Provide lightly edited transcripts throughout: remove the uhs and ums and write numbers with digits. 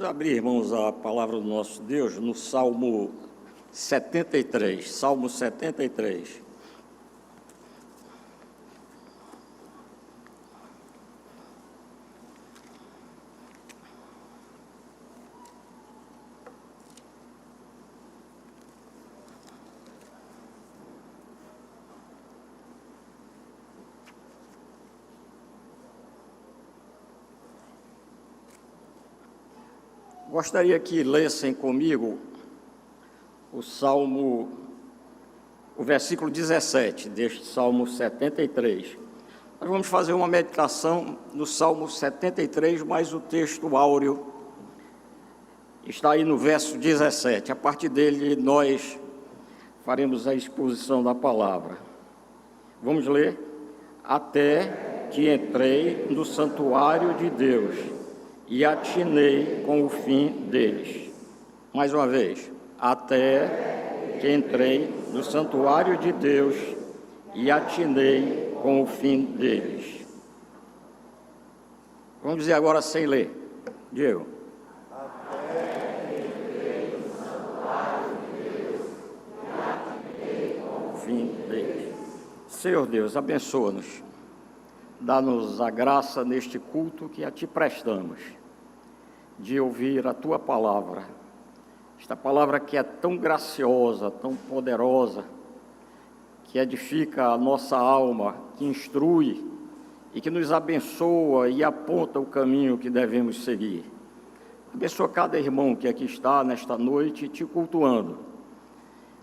Vamos abrir, irmãos, a palavra do nosso Deus no Salmo 73. Salmo 73. Gostaria que lessem comigo o versículo 17 deste Salmo 73. Nós vamos fazer uma meditação no Salmo 73, mas o texto áureo está aí no verso 17. A partir dele, nós faremos a exposição da palavra. Vamos ler? Até que entrei no santuário de Deus e atinei com o fim deles. Mais uma vez. Até que entrei no santuário de Deus e atinei com o fim deles. Vamos dizer agora sem ler. Diego. Até que entrei no santuário de Deus e atinei com o fim deles. Senhor Deus, abençoa-nos. Dá-nos a graça neste culto que a Ti prestamos, de ouvir a Tua palavra, esta palavra que é tão graciosa, tão poderosa, que edifica a nossa alma, que instrui e que nos abençoa e aponta o caminho que devemos seguir. Abençoa cada irmão que aqui está nesta noite Te cultuando.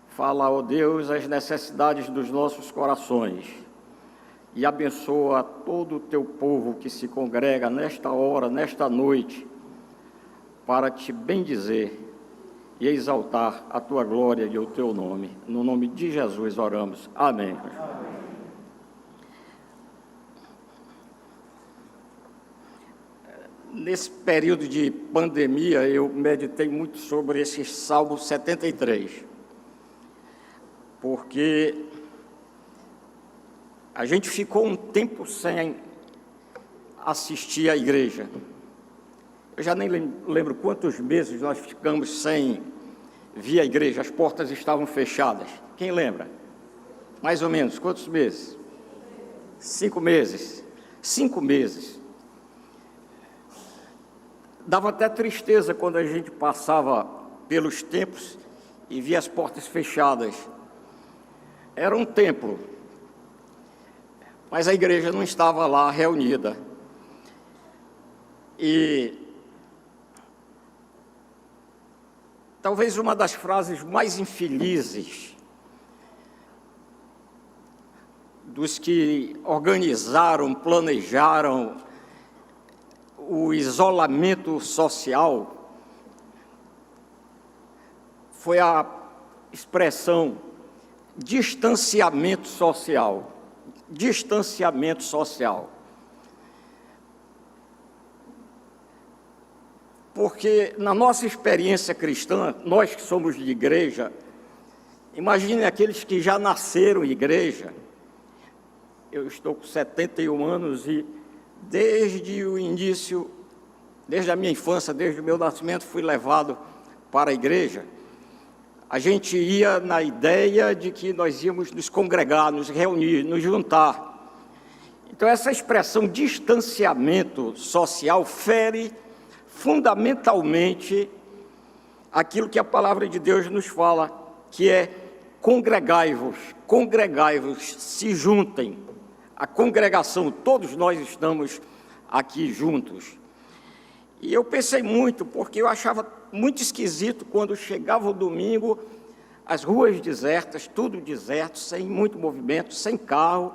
Fala, ó Deus, as necessidades dos nossos corações e abençoa todo o Teu povo que se congrega nesta hora, nesta noite, para Te bendizer e exaltar a Tua glória e o Teu nome. No nome de Jesus oramos. Amém. Nesse período de pandemia, eu meditei muito sobre esse Salmo 73, porque a gente ficou um tempo sem assistir à igreja. Eu já nem lembro quantos meses nós ficamos sem vir à igreja, as portas estavam fechadas. Quem lembra? Mais ou menos, quantos meses? 5 meses. 5 meses. Dava até tristeza quando a gente passava pelos templos e via as portas fechadas. Era um templo, mas a igreja não estava lá reunida. E talvez uma das frases mais infelizes dos que organizaram, planejaram o isolamento social foi a expressão distanciamento social. Distanciamento social. Porque na nossa experiência cristã, nós que somos de igreja, imagine aqueles que já nasceram em igreja. Eu estou com 71 anos e desde o início, desde a minha infância, desde o meu nascimento, fui levado para a igreja. A gente ia na ideia de que nós íamos nos congregar, nos reunir, nos juntar. Então essa expressão distanciamento social fere fundamentalmente aquilo que a palavra de Deus nos fala, que é congregai-vos, se juntem. A congregação, todos nós estamos aqui juntos. E eu pensei muito, porque eu achava muito esquisito quando chegava o domingo, as ruas desertas, tudo deserto, sem muito movimento, sem carro,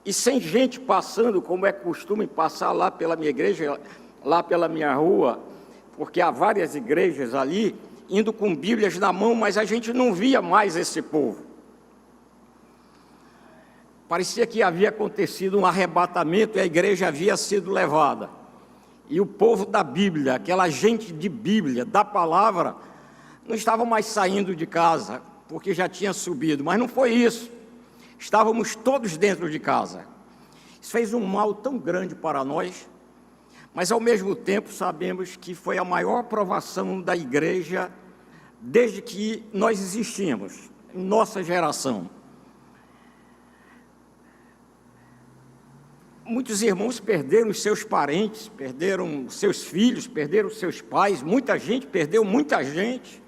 e sem gente passando, como é costume passar lá pela minha igreja, lá pela minha rua, porque há várias igrejas ali, indo com bíblias na mão, mas a gente não via mais esse povo. Parecia que havia acontecido um arrebatamento e a igreja havia sido levada. E o povo da Bíblia, aquela gente de Bíblia, da palavra, não estava mais saindo de casa, porque já tinha subido. Mas não foi isso. Estávamos todos dentro de casa. Isso fez um mal tão grande para nós, mas ao mesmo tempo sabemos que foi a maior provação da igreja desde que nós existimos, em nossa geração. Muitos irmãos perderam os seus parentes, perderam seus filhos, perderam seus pais, muita gente perdeu muita gente.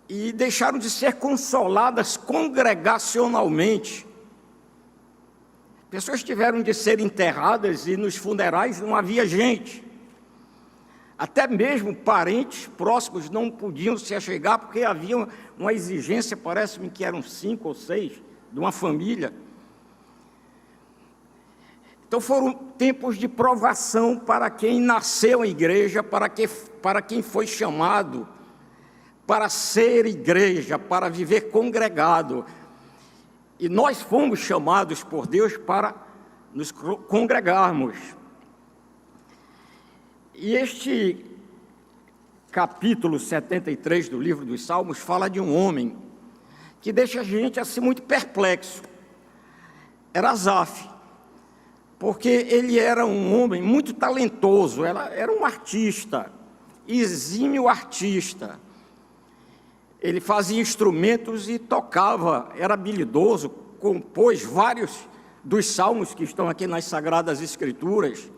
E deixaram de ser consoladas congregacionalmente. Pessoas tiveram de ser enterradas e nos funerais não havia gente. Até mesmo parentes próximos não podiam se achegar porque havia uma exigência, parece-me que eram 5 ou 6, de uma família. Então foram tempos de provação para quem nasceu em igreja, para quem foi chamado para ser igreja, para viver congregado. E nós fomos chamados por Deus para nos congregarmos. E este capítulo 73 do livro dos Salmos fala de um homem que deixa a gente assim muito perplexo. Era Asaf, porque ele era um homem muito talentoso, era um artista, exímio artista. Ele fazia instrumentos e tocava, era habilidoso, compôs vários dos salmos que estão aqui nas Sagradas Escrituras.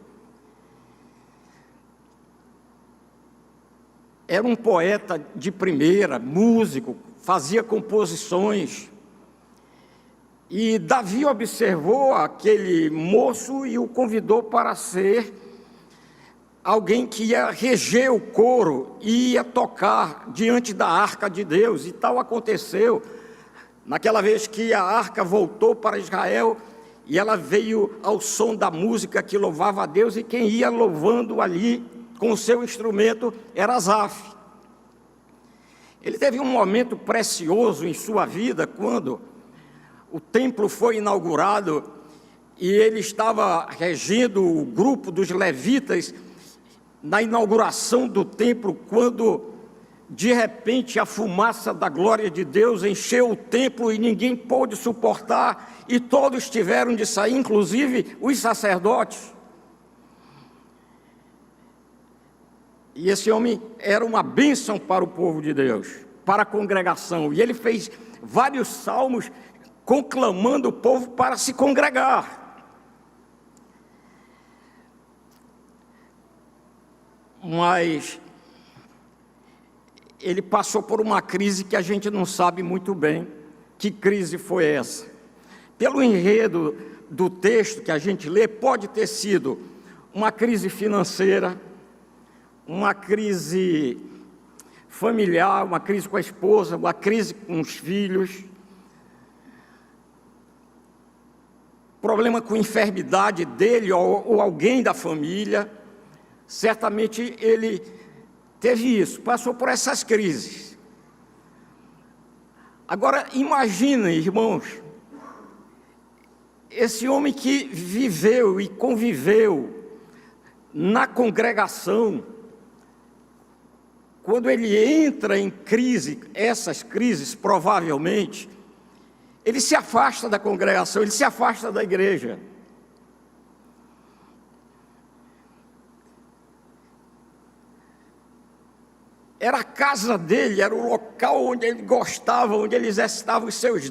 Era um poeta de primeira, músico, fazia composições. E Davi observou aquele moço e o convidou para ser alguém que ia reger o coro e ia tocar diante da arca de Deus. E tal aconteceu naquela vez que a arca voltou para Israel e ela veio ao som da música que louvava a Deus, e quem ia louvando ali com o seu instrumento era Asaf. Ele teve um momento precioso em sua vida quando o templo foi inaugurado e ele estava regendo o grupo dos levitas na inauguração do templo, quando de repente a fumaça da glória de Deus encheu o templo e ninguém pôde suportar, e todos tiveram de sair, inclusive os sacerdotes. E esse homem era uma bênção para o povo de Deus, para a congregação, e ele fez vários salmos conclamando o povo para se congregar. Mas ele passou por uma crise que a gente não sabe muito bem que crise foi essa. Pelo enredo do texto que a gente lê, pode ter sido uma crise financeira, uma crise familiar, uma crise com a esposa, uma crise com os filhos, problema com enfermidade dele ou alguém da família. Certamente ele teve isso, passou por essas crises. Agora, imaginem, irmãos, esse homem que viveu e conviveu na congregação, quando ele entra em crise, essas crises, provavelmente, ele se afasta da congregação, ele se afasta da igreja. Era a casa dele, era o local onde ele gostava, onde ele exercitava os seus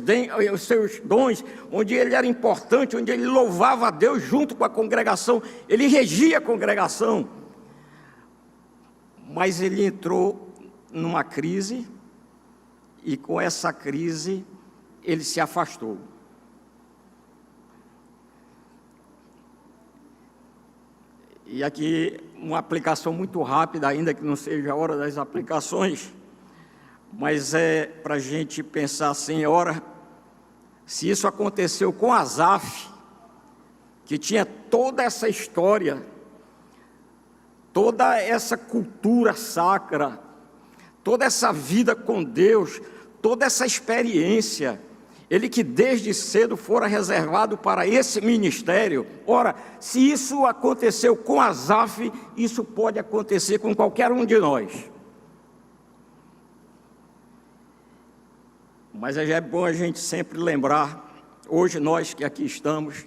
dons, onde ele era importante, onde ele louvava a Deus junto com a congregação, ele regia a congregação. Mas ele entrou numa crise, e com essa crise ele se afastou. E aqui uma aplicação muito rápida, ainda que não seja a hora das aplicações, mas é para a gente pensar assim, ora, se isso aconteceu com Asaf, que tinha toda essa história, toda essa cultura sacra, toda essa vida com Deus, toda essa experiência, ele que desde cedo fora reservado para esse ministério. Ora, se isso aconteceu com Asaf, isso pode acontecer com qualquer um de nós. Mas é bom a gente sempre lembrar, hoje nós que aqui estamos,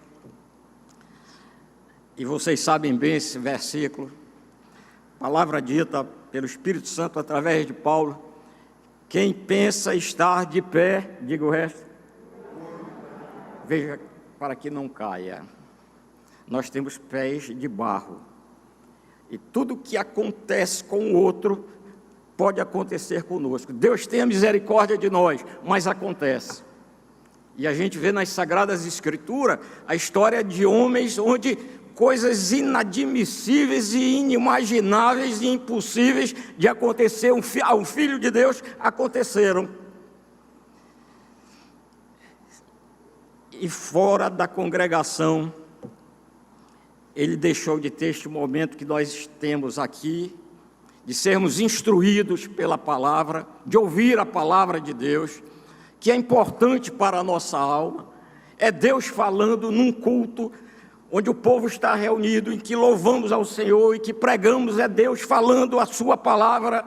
E vocês sabem bem esse versículo, palavra dita pelo Espírito Santo através de Paulo: quem pensa estar de pé, diga o resto, veja para que não caia. Nós temos pés de barro, e tudo que acontece com o outro pode acontecer conosco. Deus tenha misericórdia de nós, mas acontece. E a gente vê nas Sagradas Escrituras a história de homens onde coisas inadmissíveis e inimagináveis e impossíveis de acontecer ao Filho de Deus aconteceram. E fora da congregação, ele deixou de ter este momento que nós temos aqui, de sermos instruídos pela palavra, de ouvir a palavra de Deus, que é importante para a nossa alma. É Deus falando num culto onde o povo está reunido, em que louvamos ao Senhor e que pregamos, é Deus falando a sua palavra,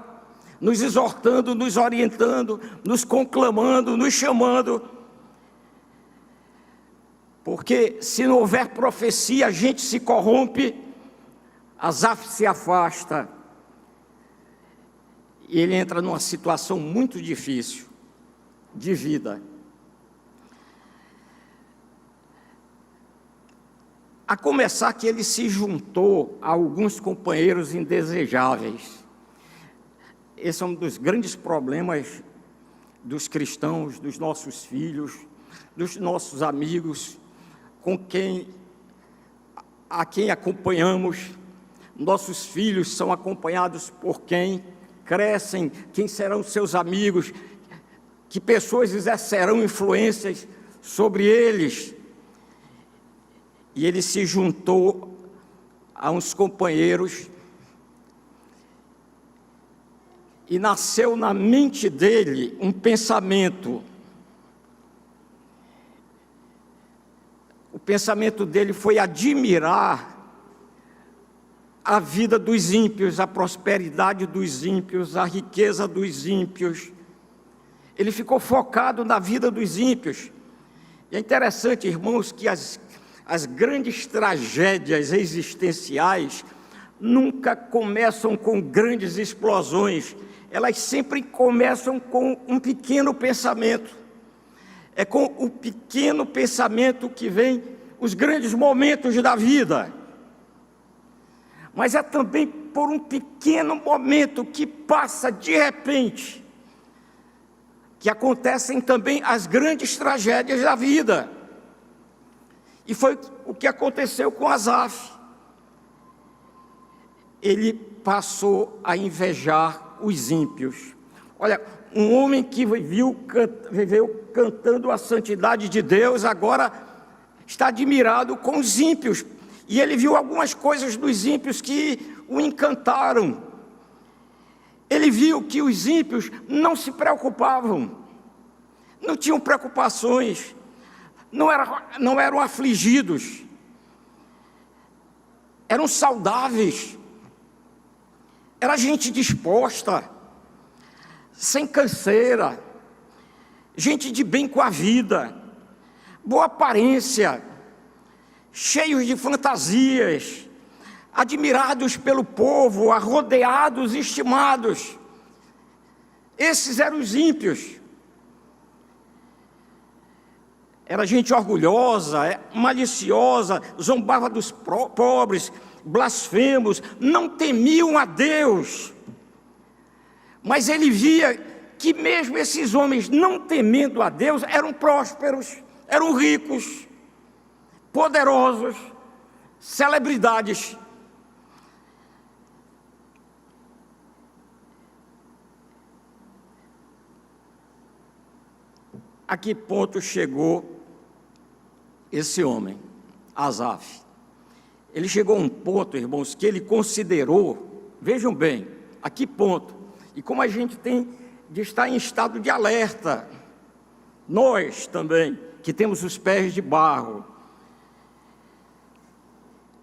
nos exortando, nos orientando, nos conclamando, nos chamando. Porque se não houver profecia, a gente se corrompe, Asaf se afasta, e ele entra numa situação muito difícil de vida. A começar que ele se juntou a alguns companheiros indesejáveis. Esse é um dos grandes problemas dos cristãos, dos nossos filhos, dos nossos amigos, a quem acompanhamos. Nossos filhos são acompanhados por quem? Crescem, quem serão seus amigos, que pessoas exercerão influências sobre eles. E ele se juntou a uns companheiros e nasceu na mente dele um pensamento. O pensamento dele foi admirar a vida dos ímpios, a prosperidade dos ímpios, a riqueza dos ímpios. Ele ficou focado na vida dos ímpios. E é interessante, irmãos, que as grandes tragédias existenciais nunca começam com grandes explosões. Elas sempre começam com um pequeno pensamento. É com o pequeno pensamento que vem os grandes momentos da vida. Mas é também por um pequeno momento que passa de repente, que acontecem também as grandes tragédias da vida. E foi o que aconteceu com Asaf. Ele passou a invejar os ímpios. Olha, um homem que viveu cantando a santidade de Deus, agora está admirado com os ímpios. E ele viu algumas coisas dos ímpios que o encantaram. Ele viu que os ímpios não se preocupavam, não tinham preocupações, não eram afligidos, eram saudáveis, era gente disposta, sem canseira, gente de bem com a vida, boa aparência, cheios de fantasias, admirados pelo povo, arrodeados, estimados. Esses eram os ímpios. Era gente orgulhosa, maliciosa, zombava dos pobres, blasfemos, não temiam a Deus. Mas ele via que mesmo esses homens não temendo a Deus, eram prósperos, eram ricos, poderosos, celebridades. A que ponto chegou esse homem, Asaf? Ele chegou a um ponto, irmãos, que ele considerou, vejam bem, a que ponto, e como a gente tem de estar em estado de alerta, nós também, que temos os pés de barro,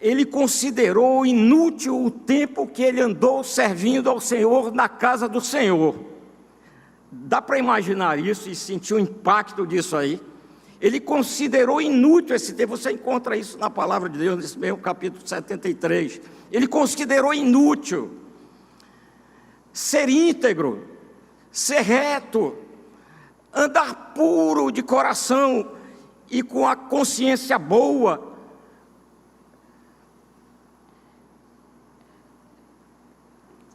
ele considerou inútil o tempo que ele andou servindo ao Senhor na casa do Senhor. Dá para imaginar isso e sentir o impacto disso aí? Ele considerou inútil esse tempo. Você encontra isso na palavra de Deus, nesse mesmo capítulo 73. Ele considerou inútil ser íntegro, ser reto, andar puro de coração e com a consciência boa.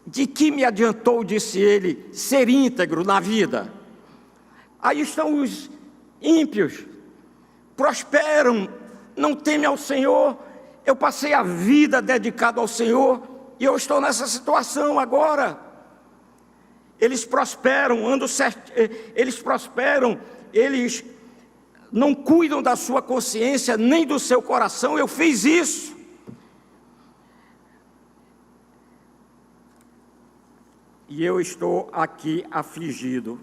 De que me adiantou, disse ele, ser íntegro na vida? Aí estão os ímpios, prosperam, não temem ao Senhor. Eu passei a vida dedicado ao Senhor e eu estou nessa situação agora. Eles prosperam, andam certo, eles prosperam, eles não cuidam da sua consciência nem do seu coração. Eu fiz isso. E eu estou aqui afligido.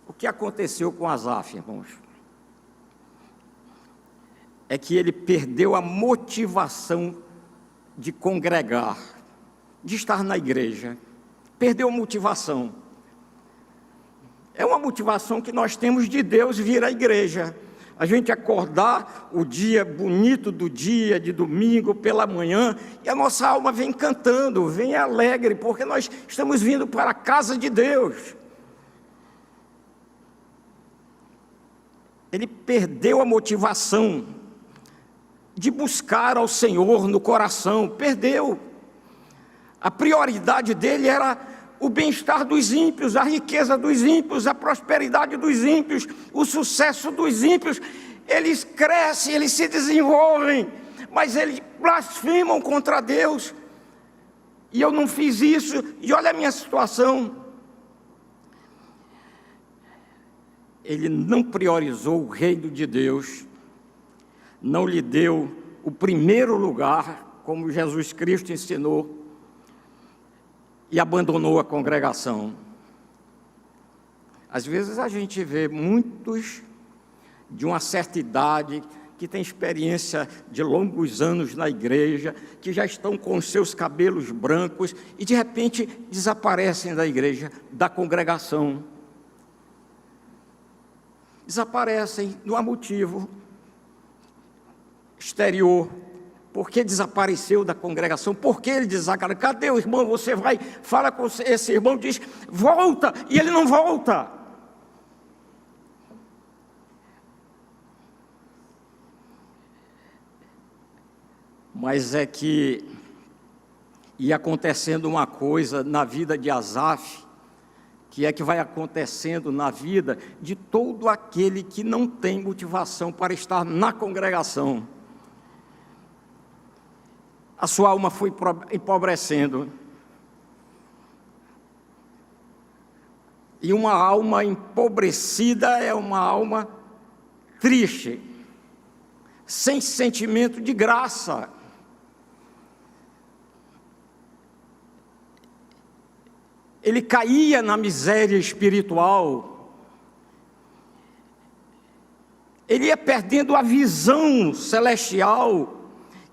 O que aconteceu com Asaf, irmãos? É que ele perdeu a motivação de congregar, de estar na igreja. Perdeu a motivação. É uma motivação que nós temos de Deus vir à igreja. A gente acordar o dia bonito do dia, de domingo, pela manhã, e a nossa alma vem cantando, vem alegre, porque nós estamos vindo para a casa de Deus. Ele perdeu a motivação de buscar ao Senhor no coração, perdeu. A prioridade dele era o bem-estar dos ímpios, a riqueza dos ímpios, a prosperidade dos ímpios, o sucesso dos ímpios. Eles crescem, eles se desenvolvem, mas eles blasfemam contra Deus. E eu não fiz isso, e olha a minha situação. Ele não priorizou o reino de Deus, não lhe deu o primeiro lugar, como Jesus Cristo ensinou, e abandonou a congregação. Às vezes a gente vê muitos de uma certa idade, que têm experiência de longos anos na igreja, que já estão com os seus cabelos brancos e de repente desaparecem da igreja, da congregação. Desaparecem, não há motivo exterior. Por que desapareceu da congregação? Por que ele desapareceu? Cadê o irmão? Você vai, fala com esse irmão, diz, volta, e ele não volta. Mas é que ia acontecendo uma coisa na vida de Asaf, que é que vai acontecendo na vida de todo aquele que não tem motivação para estar na congregação. A sua alma foi empobrecendo. E uma alma empobrecida é uma alma triste, sem sentimento de graça. Ele caía na miséria espiritual. Ele ia perdendo a visão celestial,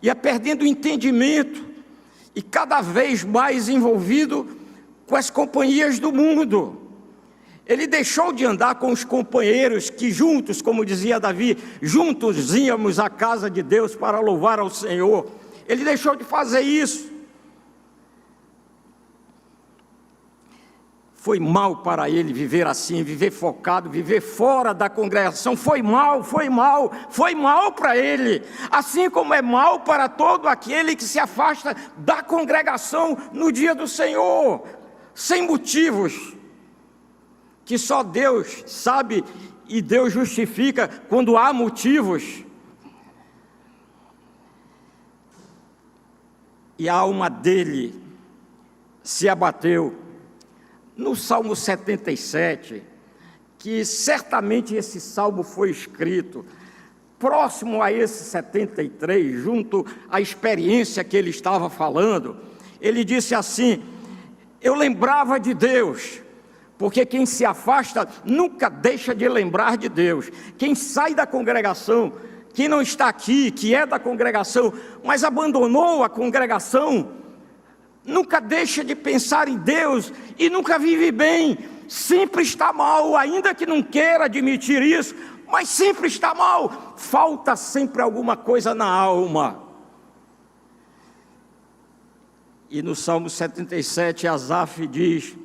ia perdendo o entendimento e cada vez mais envolvido com as companhias do mundo. Ele deixou de andar com os companheiros que juntos, como dizia Davi, juntos íamos à casa de Deus para louvar ao Senhor. Ele deixou de fazer isso. Foi mal para ele viver assim, viver focado, viver fora da congregação. Foi mal para ele. Assim como é mal para todo aquele que se afasta da congregação no dia do Senhor, sem motivos, que só Deus sabe e Deus justifica quando há motivos. E a alma dele se abateu. No Salmo 77, que certamente esse salmo foi escrito próximo a esse 73, junto à experiência que ele estava falando, ele disse assim: eu lembrava de Deus, porque quem se afasta nunca deixa de lembrar de Deus. Quem sai da congregação, quem não está aqui, que é da congregação, mas abandonou a congregação, nunca deixa de pensar em Deus e nunca vive bem, sempre está mal, ainda que não queira admitir isso, mas sempre está mal, falta sempre alguma coisa na alma. E no Salmo 77, Asaf diz: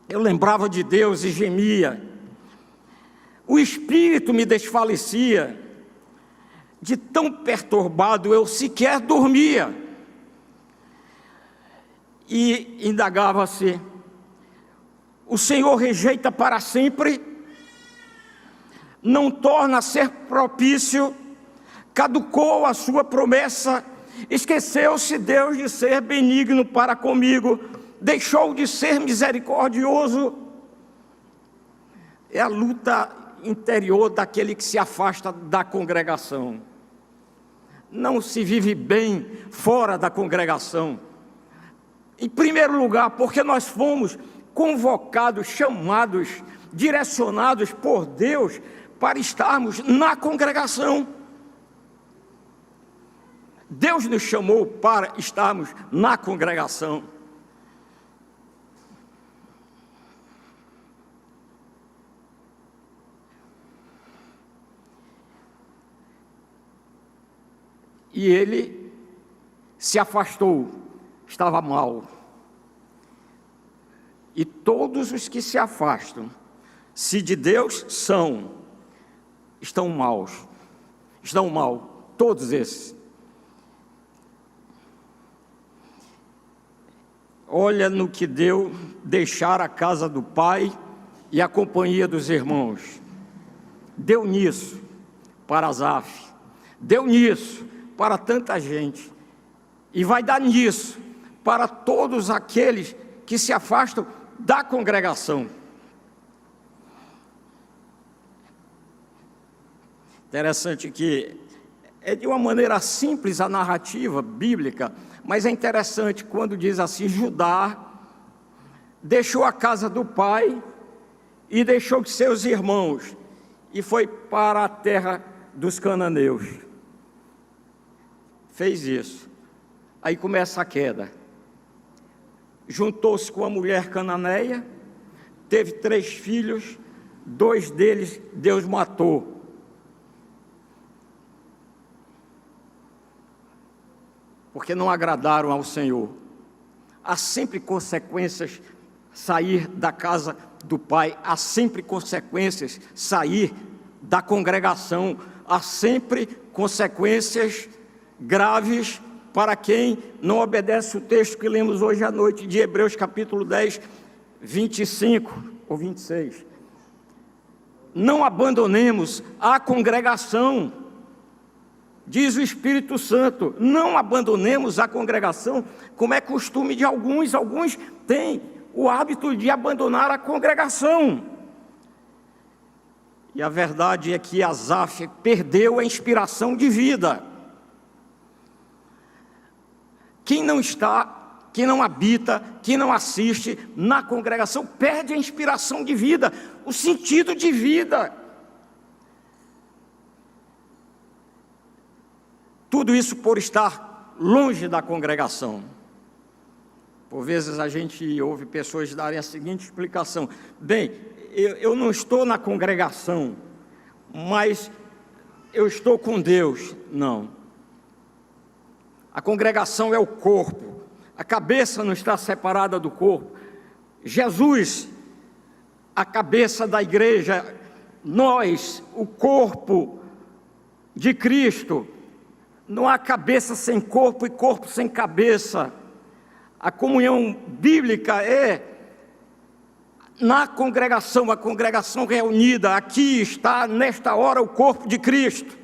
eu lembrava de Deus e gemia, o espírito me desfalecia, de tão perturbado eu sequer dormia. E indagava-se: o Senhor rejeita para sempre, não torna a ser propício, caducou a sua promessa, esqueceu-se Deus de ser benigno para comigo, deixou de ser misericordioso. É a luta interior daquele que se afasta da congregação. Não se vive bem fora da congregação. Em primeiro lugar, porque nós fomos convocados, chamados, direcionados por Deus para estarmos na congregação. Deus nos chamou para estarmos na congregação. E ele se afastou, estava mal. E todos os que se afastam, se de Deus são, estão maus, estão mal, todos esses. Olha no que deu deixar a casa do pai e a companhia dos irmãos. Deu nisso para Asaf, deu nisso para tanta gente, e vai dar nisso para todos aqueles que se afastam da congregação. Interessante que é de uma maneira simples a narrativa bíblica, mas é interessante quando diz assim: Judá deixou a casa do pai e deixou de seus irmãos e foi para a terra dos cananeus. Fez isso. Aí começa a queda. Juntou-se com a mulher cananeia, teve 3 filhos, 2 deles Deus matou. Porque não agradaram ao Senhor. Há sempre consequências sair da casa do Pai, há sempre consequências sair da congregação, há sempre consequências graves para quem não obedece o texto que lemos hoje à noite de Hebreus capítulo 10, 25 ou 26. Não abandonemos a congregação, diz o Espírito Santo, não abandonemos a congregação, como é costume de alguns têm o hábito de abandonar a congregação. E a verdade é que Asaf perdeu a inspiração de vida. Quem não está, quem não habita, quem não assiste na congregação, perde a inspiração de vida, o sentido de vida. Tudo isso por estar longe da congregação. Por vezes a gente ouve pessoas darem a seguinte explicação: bem, eu não estou na congregação, mas eu estou com Deus. Não. A congregação é o corpo, a cabeça não está separada do corpo. Jesus, a cabeça da igreja, nós, o corpo de Cristo. Não há cabeça sem corpo e corpo sem cabeça. A comunhão bíblica é na congregação, a congregação reunida. Aqui está, nesta hora, o corpo de Cristo.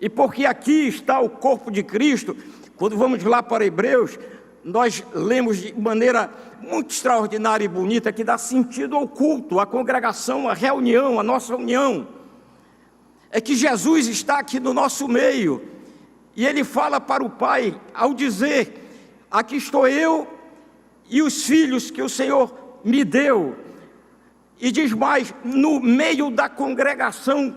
E porque aqui está o corpo de Cristo, quando vamos lá para Hebreus, nós lemos de maneira muito extraordinária e bonita, que dá sentido ao culto, à congregação, à reunião, à nossa união. É que Jesus está aqui no nosso meio. E ele fala para o Pai, ao dizer: aqui estou eu e os filhos que o Senhor me deu. E diz mais: no meio da congregação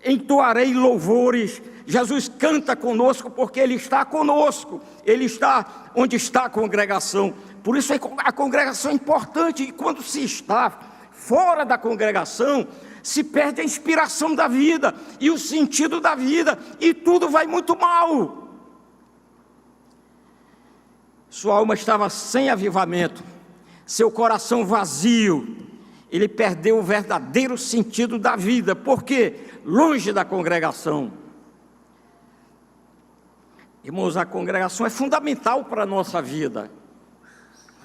entoarei louvores. Jesus canta conosco porque Ele está conosco. Ele está onde está a congregação. Por isso a congregação é importante. E quando se está fora da congregação, se perde a inspiração da vida e o sentido da vida, e tudo vai muito mal. Sua alma estava sem avivamento, seu coração vazio, ele perdeu o verdadeiro sentido da vida. Por quê? Longe da congregação. Irmãos, a congregação é fundamental para a nossa vida.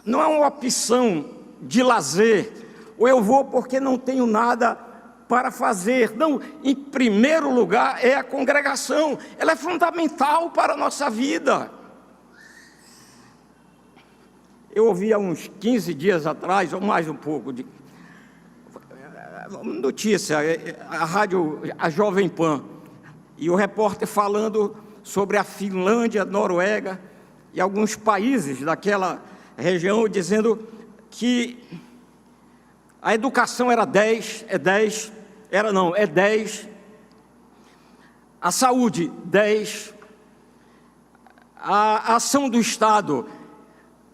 Não é uma opção de lazer, ou eu vou porque não tenho nada para fazer. Não, em primeiro lugar é a congregação. Ela é fundamental para a nossa vida. Eu ouvi há uns 15 dias atrás, ou mais um pouco, notícia, a rádio, a Jovem Pan, e o repórter falando sobre a Finlândia, Noruega e alguns países daquela região, dizendo que a educação era 10, é 10, é 10, a saúde 10, a ação do Estado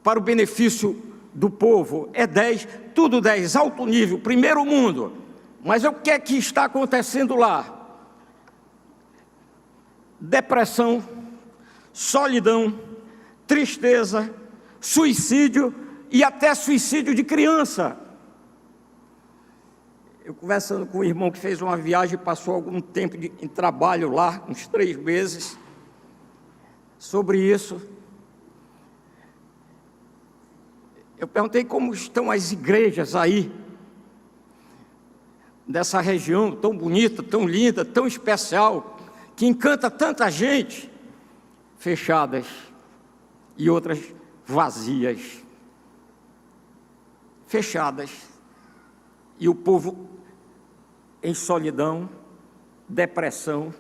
para o benefício do povo é 10, tudo 10, alto nível, primeiro mundo. Mas o que é que está acontecendo lá? Depressão, solidão, tristeza, suicídio e até suicídio de criança. Eu conversando com um irmão que fez uma viagem, passou algum tempo em trabalho lá, uns 3 meses, sobre isso. Eu perguntei como estão as igrejas aí, dessa região tão bonita, tão linda, tão especial, que encanta tanta gente. Fechadas e outras vazias. Fechadas. E o povo em solidão, depressão,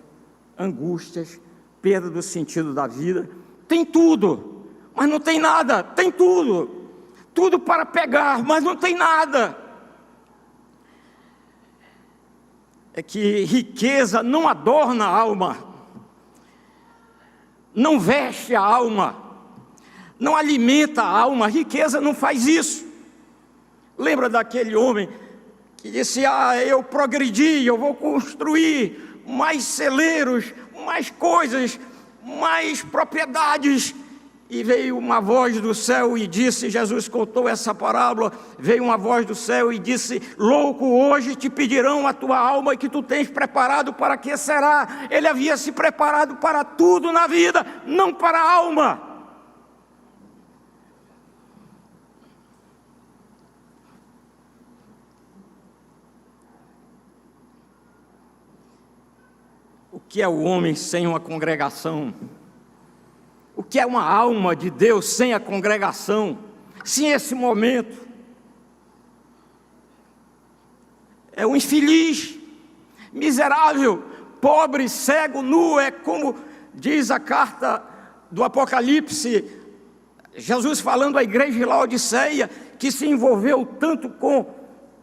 angústias, perda do sentido da vida. Tem tudo, mas não tem nada. Tem tudo. Tudo para pegar, mas não tem nada. É que riqueza não adorna a alma, não veste a alma, não alimenta a alma. A riqueza não faz isso. Lembra daquele homem que disse: eu progredi, eu vou construir mais celeiros, mais coisas, mais propriedades. E veio uma voz do céu e disse, Jesus contou essa parábola, veio uma voz do céu e disse: louco, hoje te pedirão a tua alma que tu tens preparado, para que será? Ele havia se preparado para tudo na vida, não para a alma. O que é o homem sem uma congregação? O que é uma alma de Deus sem a congregação, sem esse momento? É um infeliz, miserável, pobre, cego, nu. É como diz a carta do Apocalipse, Jesus falando à igreja de Laodiceia, que se envolveu tanto com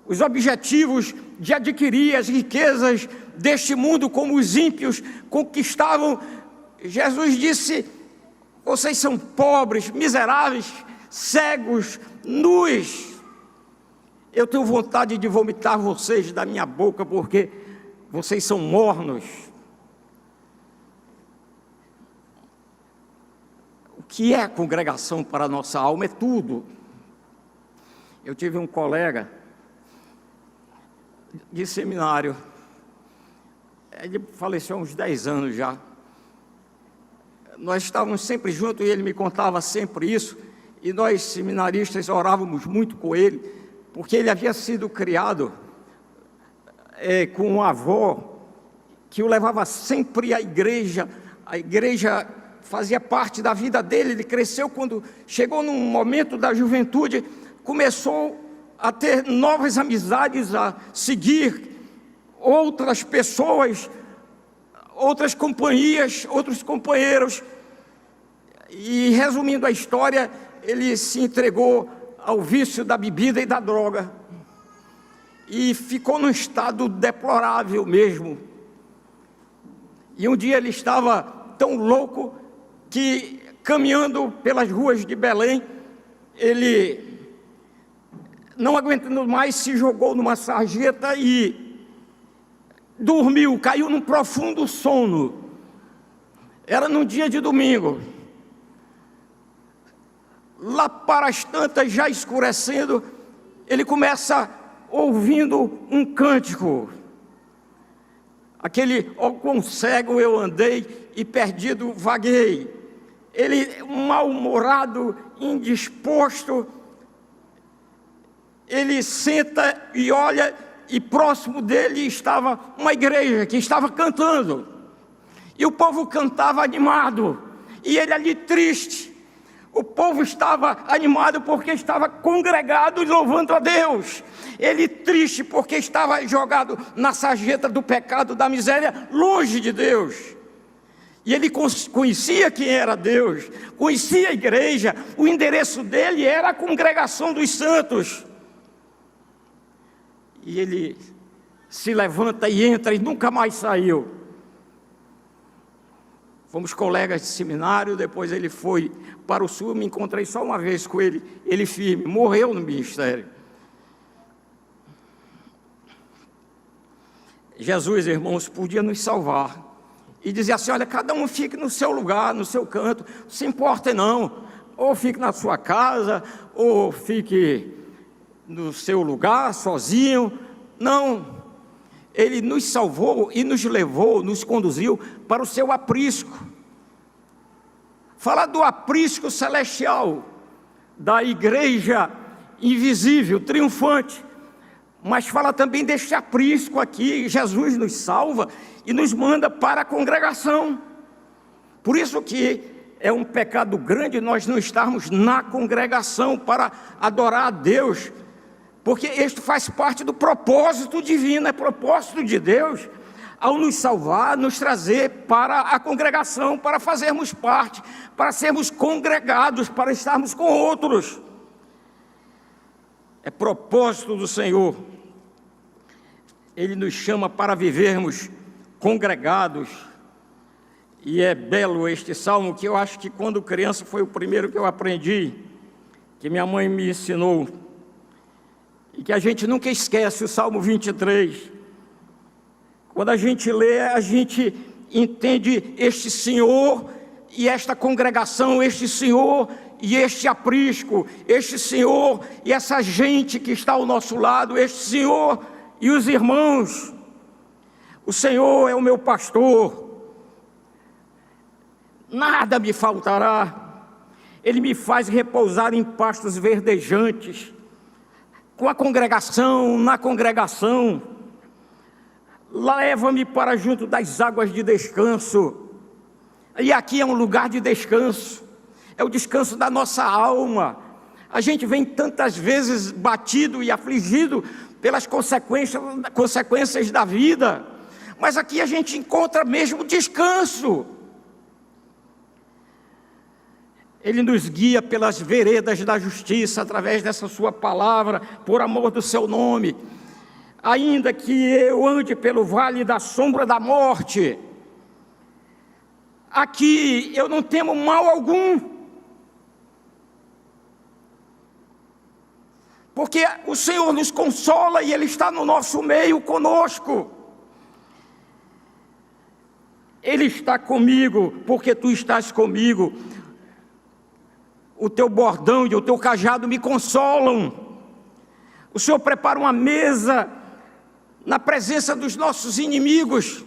os objetivos de adquirir as riquezas deste mundo, como os ímpios conquistavam. Jesus disse: vocês são pobres, miseráveis, cegos, nus. Eu tenho vontade de vomitar vocês da minha boca, porque vocês são mornos. O que é a congregação para a nossa alma? É tudo. Eu tive um colega de seminário, ele faleceu há uns 10 anos já. Nós estávamos sempre juntos e ele me contava sempre isso, e nós seminaristas orávamos muito com ele, porque ele havia sido criado com uma avó que o levava sempre à igreja. A igreja fazia parte da vida dele. Ele cresceu, quando chegou num momento da juventude, começou a ter novas amizades, a seguir outras pessoas, outras companhias, outros companheiros, e resumindo a história, ele se entregou ao vício da bebida e da droga, e ficou num estado deplorável mesmo. E um dia ele estava tão louco que, caminhando pelas ruas de Belém, ele não aguentando mais, se jogou numa sarjeta e dormiu, caiu num profundo sono. Era num dia de domingo. Lá para as tantas, já escurecendo, ele começa ouvindo um cântico. Aquele, ó quão cego eu andei e perdido vaguei. Ele, mal-humorado, indisposto, ele senta e olha, e próximo dele estava uma igreja que estava cantando. E o povo cantava animado, e ele ali triste. O povo estava animado porque estava congregado e louvando a Deus. Ele triste porque estava jogado na sarjeta do pecado, da miséria, longe de Deus. E ele conhecia quem era Deus, conhecia a igreja, o endereço dele era a congregação dos santos. E ele se levanta e entra e nunca mais saiu. Fomos colegas de seminário, depois ele foi para o sul, me encontrei só uma vez com ele, ele firme, morreu no ministério. Jesus, irmãos, podia nos salvar e dizer assim: olha, cada um fique no seu lugar, no seu canto, não se importa não, ou fique na sua casa, ou fique no seu lugar, sozinho. Não, ele nos salvou e nos levou, nos conduziu para o seu aprisco. Fala do aprisco celestial, da igreja invisível, triunfante, mas fala também deste aprisco aqui. Jesus nos salva e nos manda para a congregação. Por isso que é um pecado grande nós não estarmos na congregação para adorar a Deus, porque isto faz parte do propósito divino, é propósito de Deus, ao nos salvar, nos trazer para a congregação, para fazermos parte, para sermos congregados, para estarmos com outros. É propósito do Senhor. Ele nos chama para vivermos congregados. E é belo este salmo, que eu acho que quando criança foi o primeiro que eu aprendi, que minha mãe me ensinou, e que a gente nunca esquece, o Salmo 23. Quando a gente lê, a gente entende este Senhor e esta congregação, este Senhor e este aprisco, este Senhor e essa gente que está ao nosso lado, este Senhor e os irmãos. O Senhor é o meu pastor, nada me faltará. Ele me faz repousar em pastos verdejantes. Com a congregação, na congregação, leva-me para junto das águas de descanso. E aqui é um lugar de descanso, é o descanso da nossa alma. A gente vem tantas vezes batido e afligido pelas consequências da vida, mas aqui a gente encontra mesmo descanso. Ele nos guia pelas veredas da justiça, através dessa sua palavra, por amor do seu nome. Ainda que eu ande pelo vale da sombra da morte, aqui eu não temo mal algum, porque o Senhor nos consola e Ele está no nosso meio conosco. Ele está comigo, porque tu estás comigo. O teu bordão e o teu cajado me consolam. O Senhor prepara uma mesa na presença dos nossos inimigos,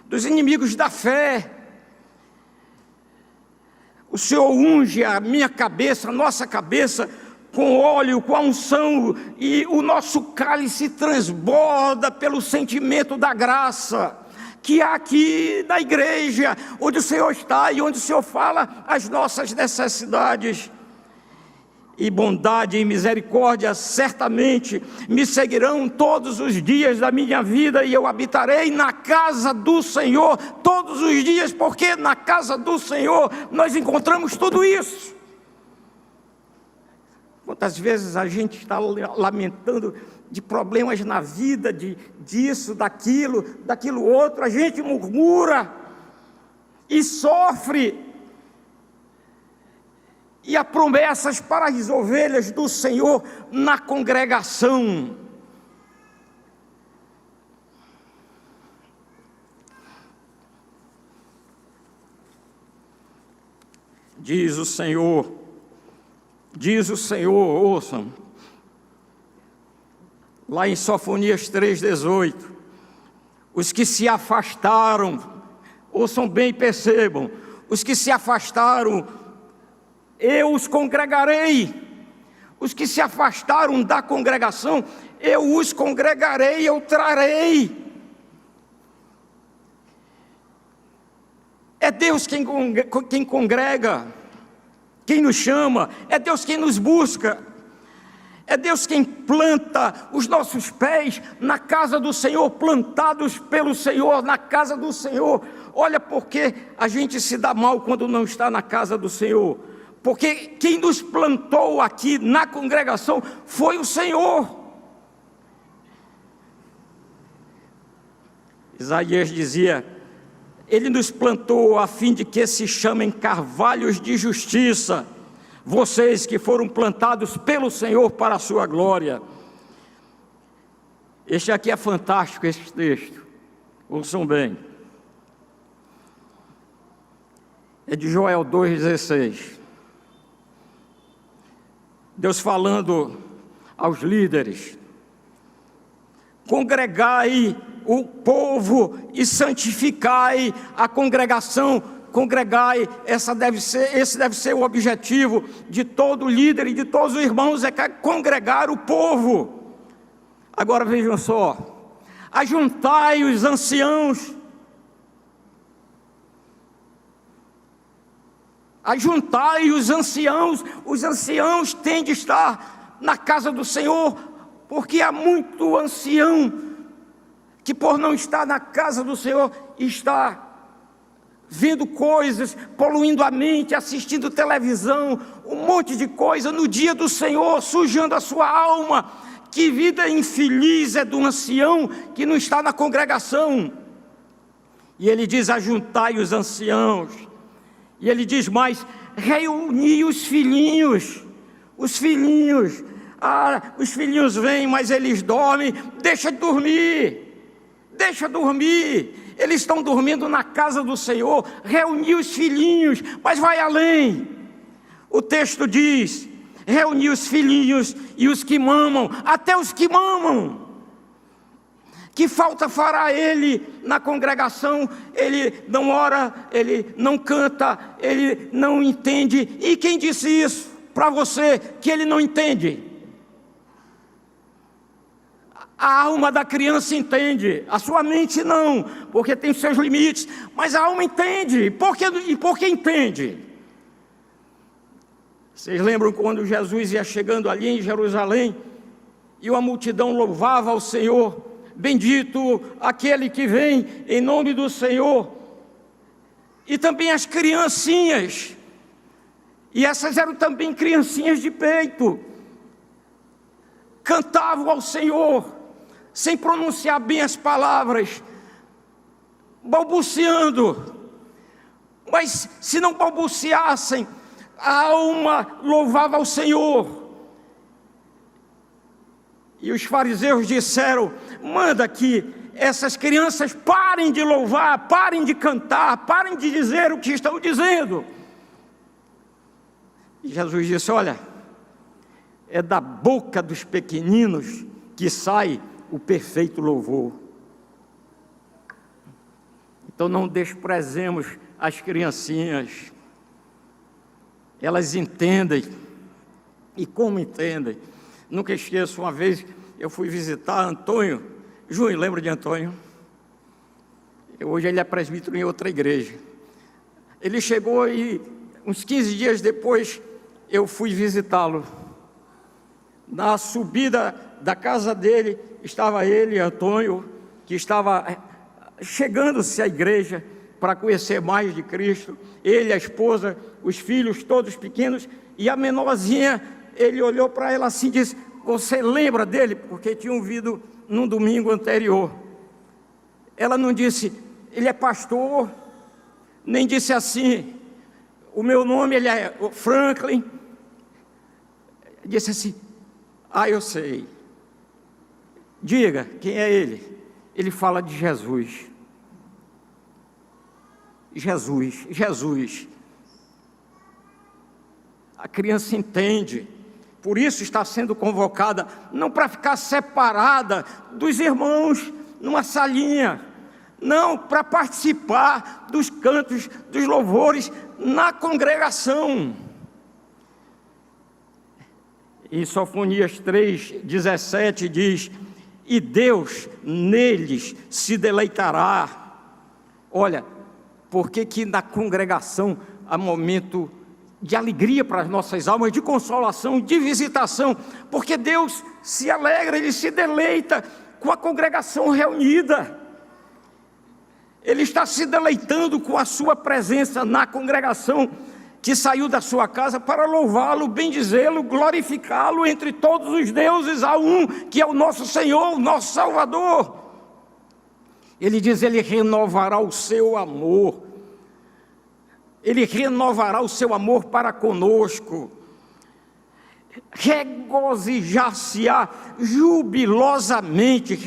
dos inimigos da fé. O Senhor unge a minha cabeça, a nossa cabeça, com óleo, com a unção, e o nosso cálice transborda pelo sentimento da graça que há aqui na igreja, onde o Senhor está e onde o Senhor fala as nossas necessidades. E bondade e misericórdia certamente me seguirão todos os dias da minha vida, e eu habitarei na casa do Senhor todos os dias, porque na casa do Senhor nós encontramos tudo isso. Quantas vezes a gente está lamentando de problemas na vida, disso, daquilo outro, a gente murmura e sofre. e há promessas para as ovelhas do Senhor na congregação. Diz o Senhor, ouçam, lá em Sofonias 3,18, os que se afastaram, ouçam bem e percebam, os que se afastaram, eu os congregarei. Os que se afastaram da congregação, eu os congregarei, eu trarei. É Deus quem congrega, quem nos chama, é Deus quem nos busca, é Deus quem planta os nossos pés na casa do Senhor, plantados pelo Senhor, na casa do Senhor. Olha porque a gente se dá mal quando não está na casa do Senhor, porque quem nos plantou aqui na congregação foi o Senhor. Isaías dizia: Ele nos plantou a fim de que se chamem carvalhos de justiça, vocês que foram plantados pelo Senhor para a sua glória. Este aqui é fantástico, esse texto, ouçam bem. É de Joel 2,16. Deus falando aos líderes: congregai o povo e santificai a congregação. Congregai, esse deve ser o objetivo de todo líder e de todos os irmãos, é congregar o povo. Agora vejam só: ajuntai os anciãos, ajuntai os anciãos têm de estar na casa do Senhor, porque há muito ancião que, por não estar na casa do Senhor, está vendo coisas, poluindo a mente, assistindo televisão, um monte de coisa no dia do Senhor, sujando a sua alma. Que vida infeliz é do ancião que não está na congregação. E ele diz: ajuntai os anciãos. E ele diz mais: reuni os filhinhos. Os filhinhos vêm, mas eles dormem. Deixa dormir. Eles estão dormindo na casa do Senhor. Reuni os filhinhos, mas vai além. O texto diz: reuni os filhinhos e os que mamam, até os que mamam. Que falta fará ele na congregação? Ele não ora, ele não canta, ele não entende. E quem disse isso para você, que ele não entende? A alma da criança entende, a sua mente não, porque tem seus limites, mas a alma entende. Por que entende? Vocês lembram quando Jesus ia chegando ali em Jerusalém, e uma multidão louvava ao Senhor: bendito aquele que vem em nome do Senhor. E também as criancinhas, e essas eram também criancinhas de peito, cantavam ao Senhor, sem pronunciar bem as palavras, balbuciando. Mas se não balbuciassem, a alma louvava ao Senhor. E os fariseus disseram: manda que essas crianças parem de louvar, parem de cantar, parem de dizer o que estão dizendo. E Jesus disse: olha, é da boca dos pequeninos que sai o perfeito louvor. Então não desprezemos as criancinhas. Elas entendem. E como entendem? Nunca esqueço, uma vez eu fui visitar Antônio Júnior, lembra de Antônio? Hoje ele é presbítero em outra igreja. Ele chegou e uns 15 dias depois eu fui visitá-lo. Na subida da casa dele estava ele, Antônio, que estava chegando-se à igreja para conhecer mais de Cristo. Ele, a esposa, os filhos todos pequenos, e a menorzinha, ele olhou para ela assim e disse: você lembra dele? Porque tinham vindo num domingo anterior. Ela não disse: ele é pastor, nem disse assim: o meu nome ele é Franklin. Disse assim: eu sei. Diga, quem é ele? Ele fala de Jesus. Jesus. A criança entende. Por isso está sendo convocada, não para ficar separada dos irmãos numa salinha, não, para participar dos cantos, dos louvores na congregação. Em Sofonias 3:17 diz: e Deus neles se deleitará. Olha, por que na congregação há momento de alegria para as nossas almas, de consolação, de visitação? Porque Deus se alegra, Ele se deleita com a congregação reunida. Ele está se deleitando com a sua presença na congregação que saiu da sua casa para louvá-lo, bendizê-lo, glorificá-lo entre todos os deuses. Há um que é o nosso Senhor, o nosso Salvador. Ele diz: Ele renovará o seu amor. Ele renovará o seu amor para conosco. Regozijar-se-á jubilosamente,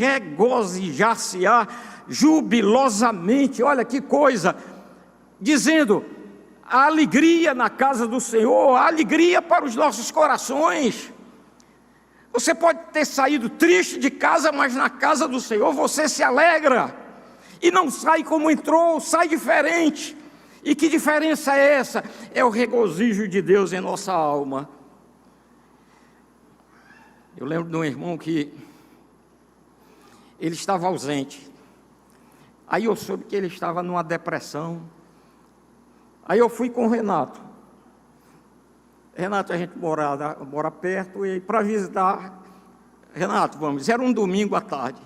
jubilosamente. Olha que coisa, dizendo: a alegria na casa do Senhor, a alegria para os nossos corações. Você pode ter saído triste de casa, mas na casa do Senhor você se alegra, e não sai como entrou, sai diferente. E que diferença é essa? É o regozijo de Deus em nossa alma. Eu lembro de um irmão que ele estava ausente. Aí eu soube que ele estava numa depressão. Aí eu fui com o Renato. Renato, a gente mora perto, e para visitar, Renato, vamos. Era um domingo à tarde.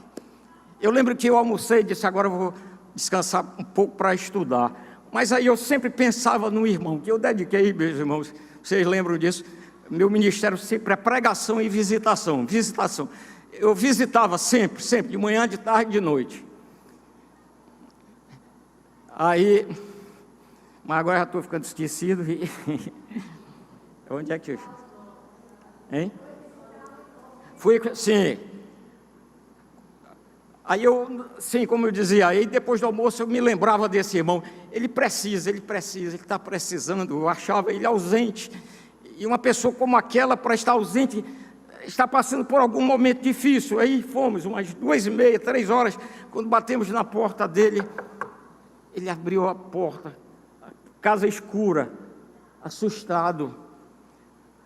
Eu lembro que eu almocei e disse: agora eu vou descansar um pouco para estudar. Mas aí eu sempre pensava no irmão, que eu dediquei, meus irmãos, vocês lembram disso? Meu ministério sempre é pregação e visitação. Eu visitava sempre, de manhã, de tarde, de noite. Aí, mas agora já estou ficando esquecido. Onde é que eu... Hein? Sim. Aí eu, sim, como eu dizia, aí depois do almoço eu me lembrava desse irmão. Ele está precisando. Eu achava ele ausente. E uma pessoa como aquela, para estar ausente, está passando por algum momento difícil. Aí fomos, umas 2h30, 3 horas, quando batemos na porta dele, ele abriu a porta, casa escura, assustado.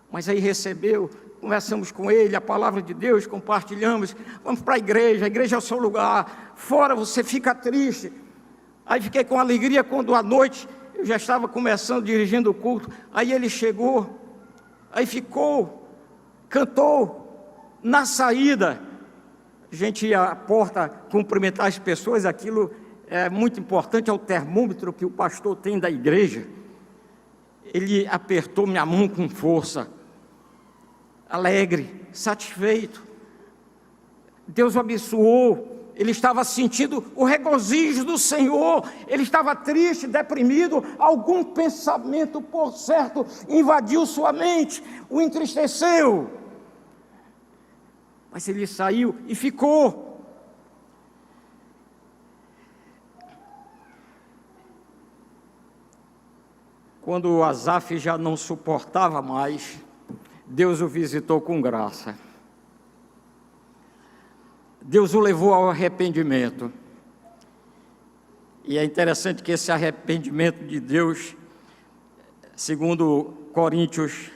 Mas aí recebeu, conversamos com ele, a palavra de Deus, compartilhamos. Vamos para a igreja é o seu lugar. Fora você fica triste. Aí fiquei com alegria quando à noite eu já estava começando, dirigindo o culto. Aí ele chegou, aí ficou, cantou. Na saída, a gente ia à porta cumprimentar as pessoas. Aquilo é muito importante, é o termômetro que o pastor tem da igreja. Ele apertou minha mão com força, alegre, satisfeito. Deus o abençoou. Ele estava sentindo o regozijo do Senhor. Ele estava triste, deprimido. Algum pensamento, por certo, invadiu sua mente, o entristeceu. Mas ele saiu e ficou. Quando Asaf já não suportava mais, Deus o visitou com graça. Deus o levou ao arrependimento. E é interessante que esse arrependimento de Deus, segundo Coríntios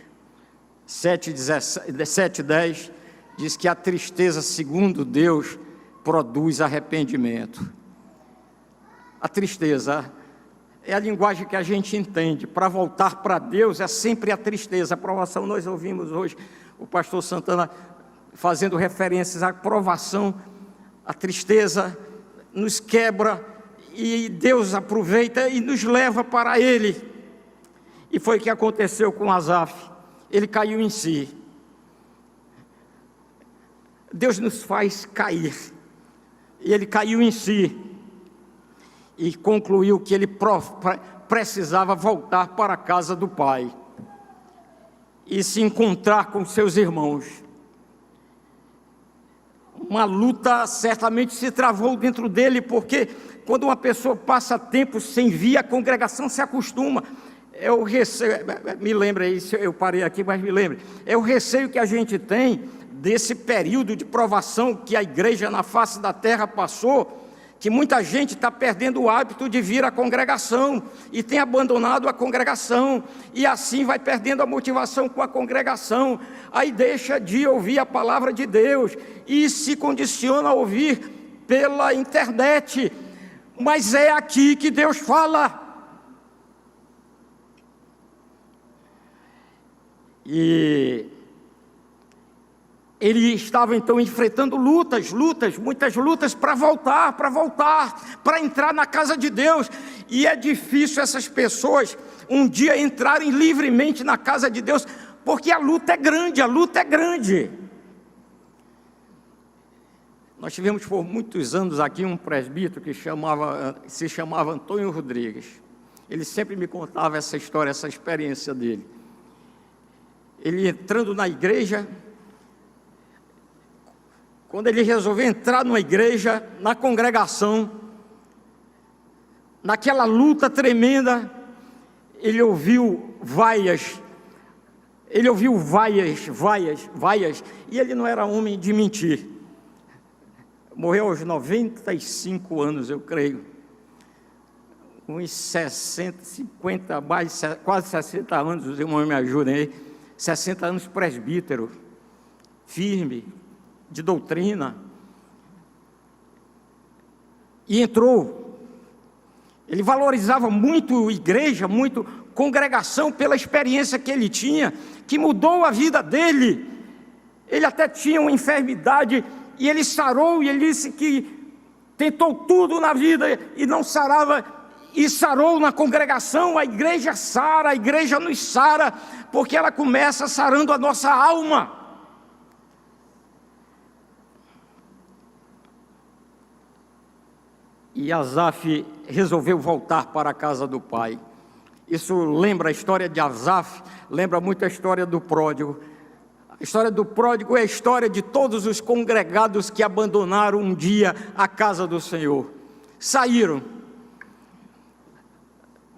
7:10, diz que a tristeza, segundo Deus, produz arrependimento. A tristeza é a linguagem que a gente entende. Para voltar para Deus é sempre a tristeza. A provação, nós ouvimos hoje o pastor Santana fazendo referências à provação. A tristeza nos quebra e Deus aproveita e nos leva para Ele. E foi o que aconteceu com Asaf. Ele caiu em si. Deus nos faz cair. E ele caiu em si. E concluiu que ele precisava voltar para a casa do pai e se encontrar com seus irmãos. Uma luta certamente se travou dentro dele, porque quando uma pessoa passa tempo sem vir, a congregação se acostuma. É o receio, me lembra isso, eu parei aqui, mas me lembre, é o receio que a gente tem desse período de provação que a igreja na face da terra passou, que muita gente está perdendo o hábito de vir à congregação e tem abandonado a congregação, e assim vai perdendo a motivação com a congregação, aí deixa de ouvir a palavra de Deus e se condiciona a ouvir pela internet. Mas é aqui que Deus fala. E ele estava então enfrentando muitas lutas para voltar, para entrar na casa de Deus. E é difícil essas pessoas um dia entrarem livremente na casa de Deus, porque a luta é grande. Nós tivemos por muitos anos aqui um presbítero que se chamava Antônio Rodrigues. Ele sempre me contava essa história, essa experiência dele. Ele entrando na igreja, quando ele resolveu entrar numa igreja, na congregação, naquela luta tremenda, ele ouviu vaias, e ele não era homem de mentir. Morreu aos 95 anos, eu creio, uns 60, 50, quase 60 anos, os irmãos me ajudem aí, 60 anos presbítero, firme, de doutrina, e entrou. Ele valorizava muito igreja, muito congregação, pela experiência que ele tinha, que mudou a vida dele. Ele até tinha uma enfermidade, e ele sarou, e ele disse que tentou tudo na vida, e não sarava, e sarou na congregação. A igreja sara, a igreja nos sara, porque ela começa sarando a nossa alma. E Asaf resolveu voltar para a casa do pai. Isso lembra a história de Asaf, lembra muito a história do pródigo. A história do pródigo é a história de todos os congregados que abandonaram um dia a casa do Senhor. Saíram,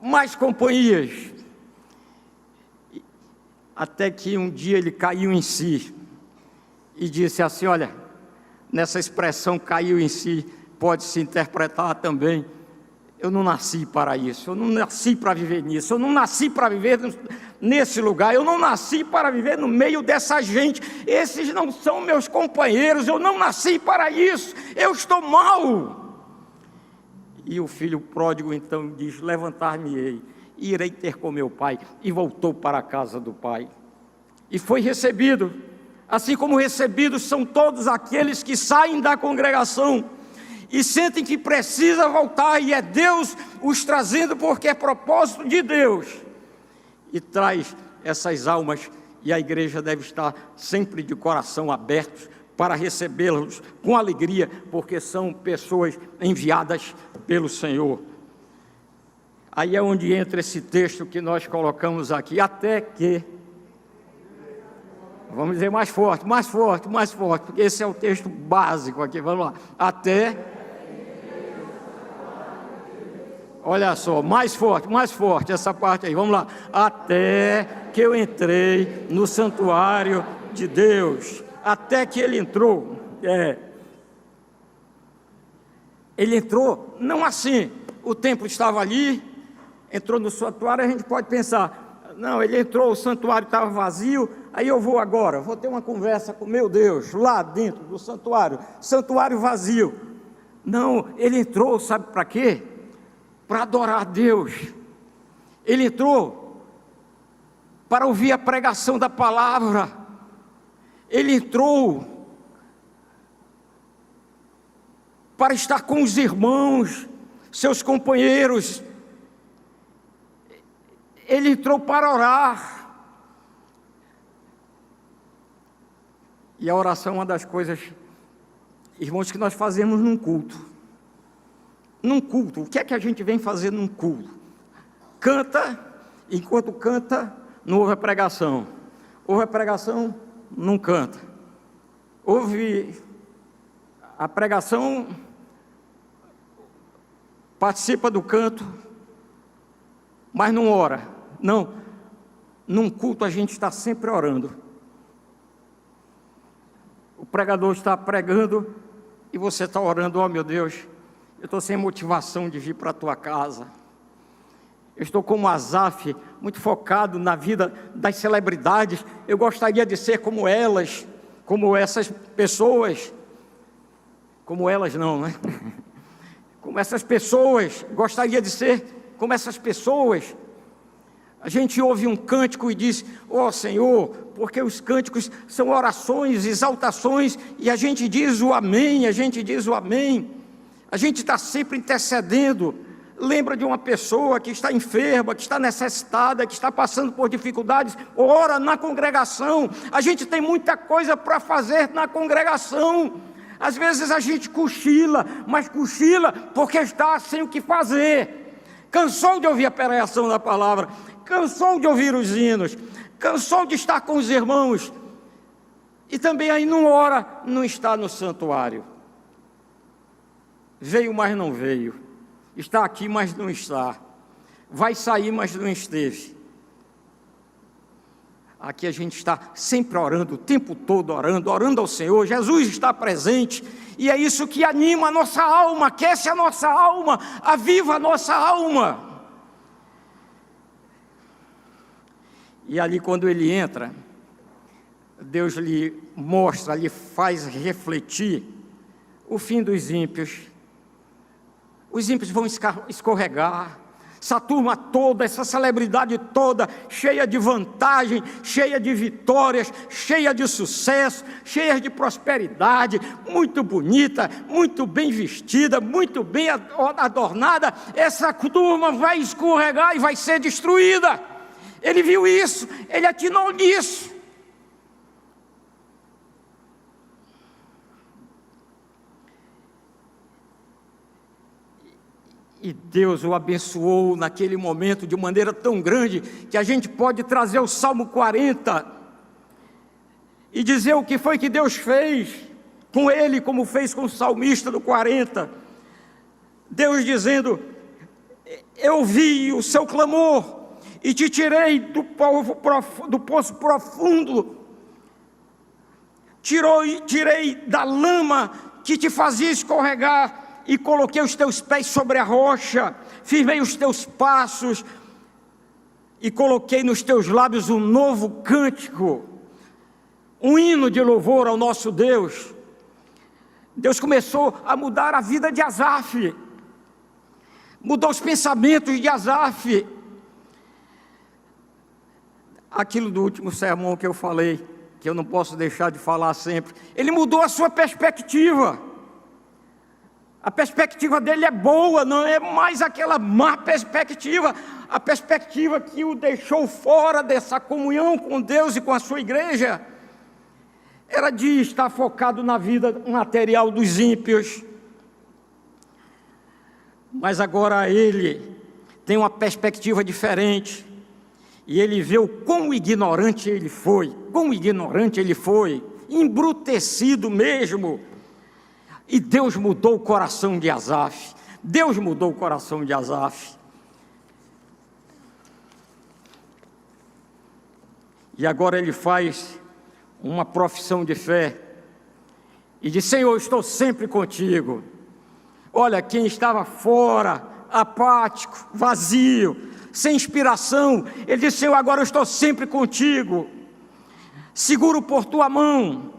mais companhias, até que um dia ele caiu em si e disse assim: olha, nessa expressão caiu em si, pode-se interpretar também: eu não nasci para isso, eu não nasci para viver nisso, eu não nasci para viver nesse lugar, eu não nasci para viver no meio dessa gente, esses não são meus companheiros, eu não nasci para isso, eu estou mal. E o filho pródigo então diz: levantar-me-ei, irei ter com meu pai, e voltou para a casa do pai, e foi recebido, assim como recebidos são todos aqueles que saem da congregação, e sentem que precisa voltar, e é Deus os trazendo, porque é propósito de Deus, e traz essas almas, e a igreja deve estar sempre de coração aberto, para recebê-los com alegria, porque são pessoas enviadas pelo Senhor. Aí é onde entra esse texto que nós colocamos aqui, até que, vamos dizer mais forte, porque esse é o texto básico aqui, vamos lá, até, olha só, mais forte essa parte aí, vamos lá, até que eu entrei no santuário de Deus. Até que ele entrou, ele entrou, não assim, o templo estava ali, entrou no santuário, a gente pode pensar, não, ele entrou, o santuário estava vazio, aí eu vou agora, vou ter uma conversa com meu Deus, lá dentro do santuário vazio. Não, ele entrou, sabe para quê? Para adorar a Deus. Ele entrou para ouvir a pregação da palavra. Ele entrou para estar com os irmãos, seus companheiros. Ele entrou para orar. E a oração é uma das coisas, irmãos, que nós fazemos num culto. Num culto, o que é que a gente vem fazer num culto? canta, enquanto canta, não ouve a pregação. Ouve a pregação, não canta. Ouve a pregação, participa do canto, mas não ora. Não, num culto a gente está sempre orando. O pregador está pregando e você está orando: ó meu Deus, eu estou sem motivação de vir para a tua casa. Eu estou como Asaf, muito focado na vida das celebridades. Eu gostaria de ser como elas, como essas pessoas. Como elas não, né? Como essas pessoas, gostaria de ser como essas pessoas. A gente ouve um cântico e diz: ó Senhor, porque os cânticos são orações, exaltações, e a gente diz o amém, a gente diz o amém. A gente está sempre intercedendo. Lembra de uma pessoa que está enferma, que está necessitada, que está passando por dificuldades, ora na congregação. A gente tem muita coisa para fazer na congregação. Às vezes a gente cochila, mas cochila porque está sem o que fazer. Cansou de ouvir a pregação da palavra, cansou de ouvir os hinos, cansou de estar com os irmãos, e também aí não ora, não está no santuário. Veio, mas não veio. Está aqui, mas não está. Vai sair, mas não esteve. Aqui a gente está sempre orando, o tempo todo orando ao Senhor. Jesus está presente, e é isso que anima a nossa alma, aquece a nossa alma, aviva a nossa alma. E ali, quando ele entra, Deus lhe mostra, lhe faz refletir o fim dos ímpios. Os ímpios vão escorregar. Essa turma toda, essa celebridade toda, cheia de vantagem, cheia de vitórias, cheia de sucesso, cheia de prosperidade, muito bonita, muito bem vestida, muito bem adornada, essa turma vai escorregar e vai ser destruída. Ele viu isso, ele atinou nisso. E Deus o abençoou naquele momento de maneira tão grande, que a gente pode trazer o Salmo 40 e dizer o que foi que Deus fez com ele, como fez com o salmista do 40. Deus dizendo: eu vi o seu clamor e te tirei do poço profundo, tirei da lama que te fazia escorregar, e coloquei os teus pés sobre a rocha, firmei os teus passos, e coloquei nos teus lábios um novo cântico, um hino de louvor ao nosso Deus. Deus começou a mudar a vida de Asaf, mudou os pensamentos de Asaf. Aquilo do último sermão que eu falei, que eu não posso deixar de falar sempre, ele mudou a sua perspectiva. A perspectiva dele é boa, não é mais aquela má perspectiva, a perspectiva que o deixou fora dessa comunhão com Deus e com a sua igreja, era de estar focado na vida material dos ímpios. Mas agora ele tem uma perspectiva diferente, e ele vê o quão ignorante ele foi, embrutecido mesmo. E Deus mudou o coração de Asaf. Deus mudou o coração de Asaf. E agora ele faz uma profissão de fé e diz: Senhor, estou sempre contigo. Olha, quem estava fora, apático, vazio, sem inspiração, ele diz: Senhor, agora eu estou sempre contigo. Seguro por tua mão,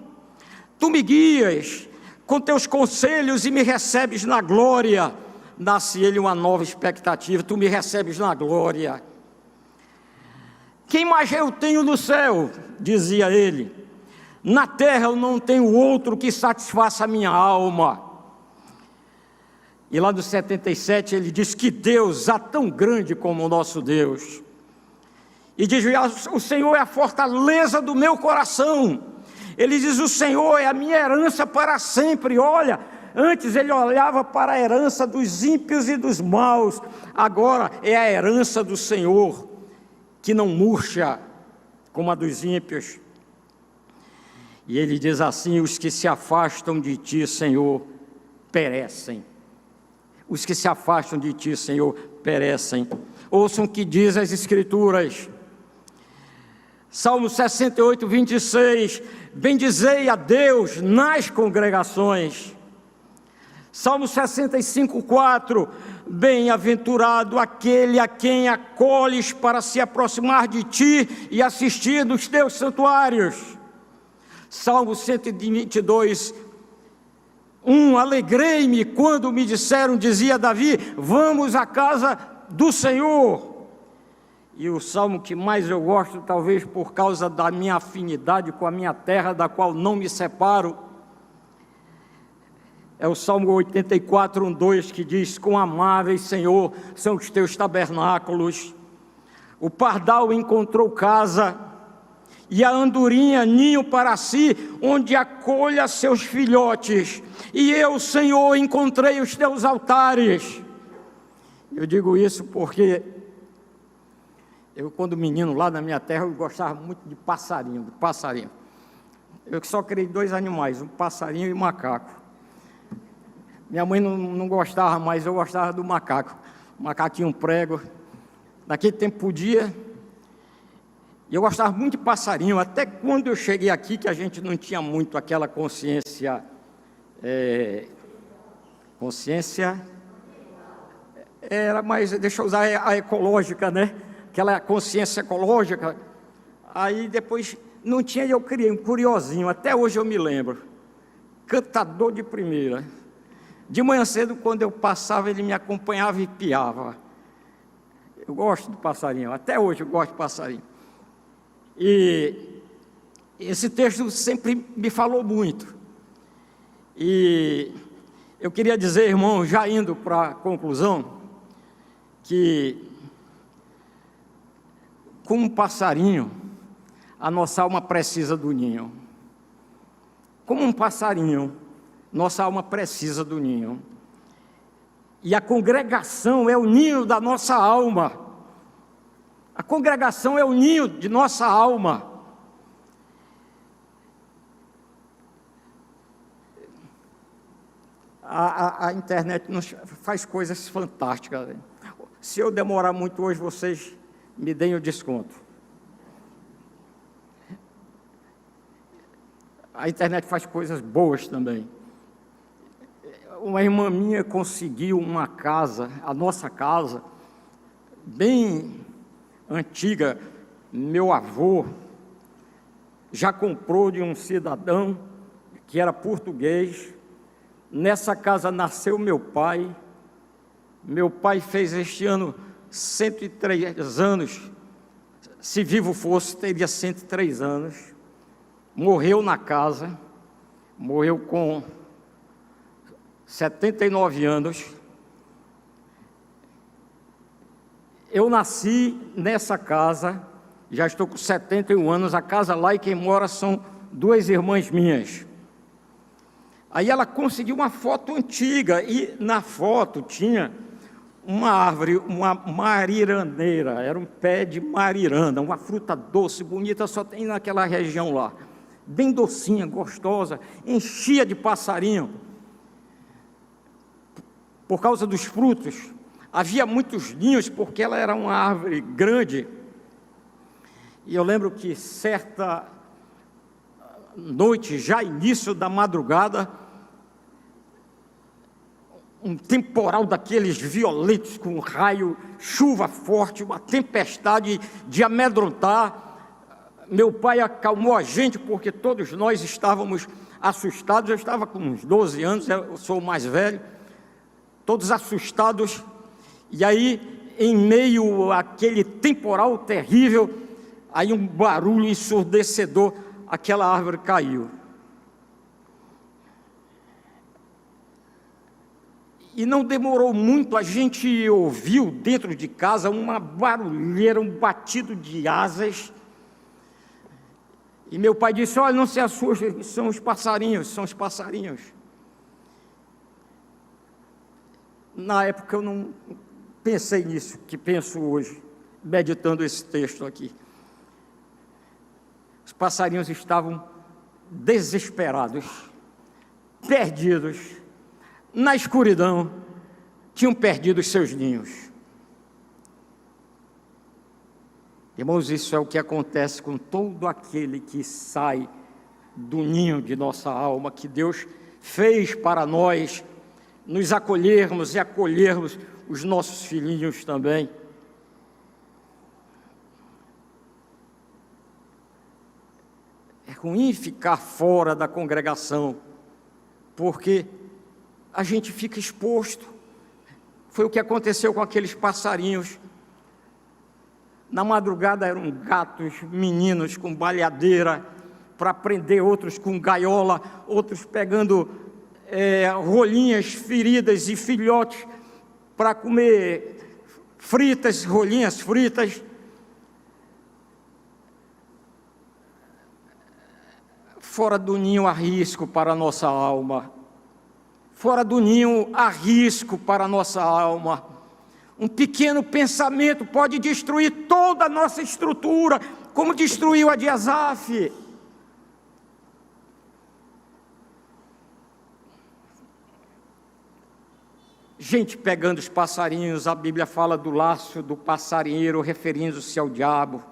tu me guias com teus conselhos e me recebes na glória. Nasce ele uma nova expectativa: tu me recebes na glória. Quem mais eu tenho no céu? Dizia ele. Na terra eu não tenho outro que satisfaça a minha alma. E lá no 77 ele diz que Deus há tão grande como o nosso Deus. E diz: o Senhor é a fortaleza do meu coração. Ele diz: o Senhor é a minha herança para sempre. Olha, Antes ele olhava para a herança dos ímpios e dos maus, agora é a herança do Senhor, que não murcha como a dos ímpios. E ele diz assim: os que se afastam de ti, Senhor, perecem. Os que se afastam de ti, Senhor, perecem. Ouçam o que diz as Escrituras. Salmo 68, 26. Bendizei a Deus nas congregações. Salmo 65, 4. Bem-aventurado aquele a quem acolhes para se aproximar de ti e assistir nos teus santuários. Salmo 122, 1. Alegrei-me quando me disseram, dizia Davi, vamos à casa do Senhor. E o salmo que mais eu gosto, talvez por causa da minha afinidade com a minha terra, da qual não me separo, é o Salmo 84, 1, 2, que diz: quão amáveis, Senhor, são os teus tabernáculos. O pardal encontrou casa, e a andorinha ninho para si, onde acolha seus filhotes. E eu, Senhor, encontrei os teus altares. Eu digo isso porque eu, quando menino lá na minha terra, eu gostava muito de passarinho, Eu só criei 2 animais, um passarinho e um macaco. Minha mãe não gostava, mas eu gostava do macaco. O macaquinho prego. Naquele tempo podia. E eu gostava muito de passarinho, até quando eu cheguei aqui, que a gente não tinha muito aquela consciência... Era mais, deixa eu usar a ecológica, né? Aquela consciência ecológica. Aí depois não tinha, eu criei um curiosinho, até hoje eu me lembro. Cantador de primeira. De manhã cedo, quando eu passava, ele me acompanhava e piava. Eu gosto do passarinho, até hoje eu gosto de passarinho. E esse texto sempre me falou muito. E eu queria dizer, irmão, já indo para a conclusão, que como um passarinho, a nossa alma precisa do ninho. Como um passarinho, nossa alma precisa do ninho. E a congregação é o ninho da nossa alma. A congregação é o ninho de nossa alma. A internet nos faz coisas fantásticas. Se eu demorar muito hoje, vocês me deem o desconto. A internet faz coisas boas também. Uma irmã minha conseguiu uma casa, a nossa casa, bem antiga. Meu avô já comprou de um cidadão que era português. Nessa casa nasceu meu pai. Meu pai fez este ano 103 anos. Se vivo fosse, teria 103 anos. Morreu na casa. Morreu com 79 anos. Eu nasci nessa casa, já estou com 71 anos, a casa lá e quem mora são 2 irmãs minhas. Aí ela conseguiu uma foto antiga, e na foto tinha uma árvore, uma mariraneira, era um pé de mariranda, uma fruta doce, bonita, só tem naquela região lá. Bem docinha, gostosa, enchia de passarinho. Por causa dos frutos, havia muitos ninhos, porque ela era uma árvore grande. E eu lembro que certa noite, já início da madrugada, um temporal daqueles violentos, com raio, chuva forte, uma tempestade de amedrontar. Meu pai acalmou a gente, porque todos nós estávamos assustados. Eu estava com uns 12 anos, eu sou o mais velho. Todos assustados, e aí, em meio àquele temporal terrível, aí um barulho ensurdecedor, aquela árvore caiu. E não demorou muito, a gente ouviu dentro de casa uma barulheira, um batido de asas. E meu pai disse: olha, não se assuste, são os passarinhos, são os passarinhos. Na época eu não pensei nisso, que penso hoje, meditando esse texto aqui. Os passarinhos estavam desesperados, perdidos, na escuridão, tinham perdido os seus ninhos. Irmãos, isso é o que acontece com todo aquele que sai do ninho de nossa alma, que Deus fez para nós, nos acolhermos e acolhermos os nossos filhinhos também. É ruim ficar fora da congregação, porque a gente fica exposto. Foi o que aconteceu com aqueles passarinhos. Na madrugada eram gatos, meninos com baleadeira para prender, outros com gaiola, outros pegando rolinhas feridas e filhotes para comer fritas, rolinhas fritas. Fora do ninho há risco para a nossa alma. Fora do ninho há risco para a nossa alma. Um pequeno pensamento pode destruir toda a nossa estrutura, como destruiu a de Asaf. Gente pegando os passarinhos, a Bíblia fala do laço do passarinheiro, referindo-se ao diabo.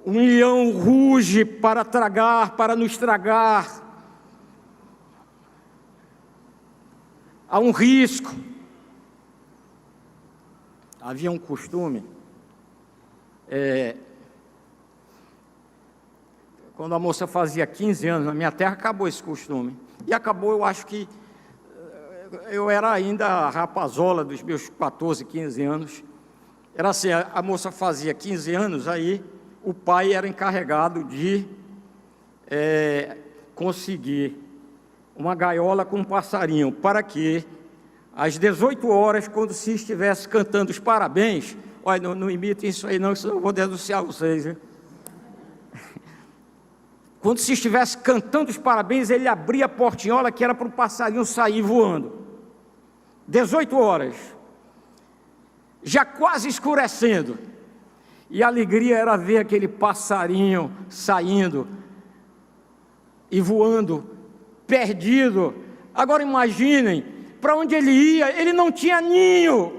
Um leão ruge para tragar, para nos tragar. Há um risco. Havia um costume, quando a moça fazia 15 anos, na minha terra acabou esse costume. E acabou, eu acho que eu era ainda rapazola dos meus 14, 15 anos. Era assim, a moça fazia 15 anos, aí o pai era encarregado de conseguir uma gaiola com um passarinho, para que às 18 horas, quando se estivesse cantando os parabéns, olha, não imitem isso aí não, senão eu vou denunciar vocês, viu? Quando se estivesse cantando os parabéns, ele abria a portinhola, que era para o passarinho sair voando. 18 horas, já quase escurecendo, e a alegria era ver aquele passarinho saindo e voando, perdido. Agora imaginem, para onde ele ia, ele não tinha ninho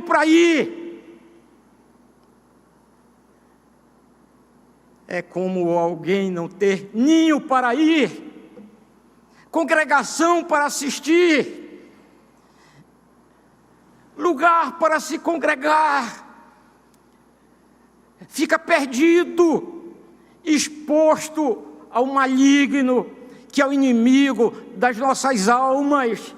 para ir. É como alguém não ter ninho para ir, congregação para assistir, lugar para se congregar, fica perdido, exposto ao maligno, que é o inimigo das nossas almas.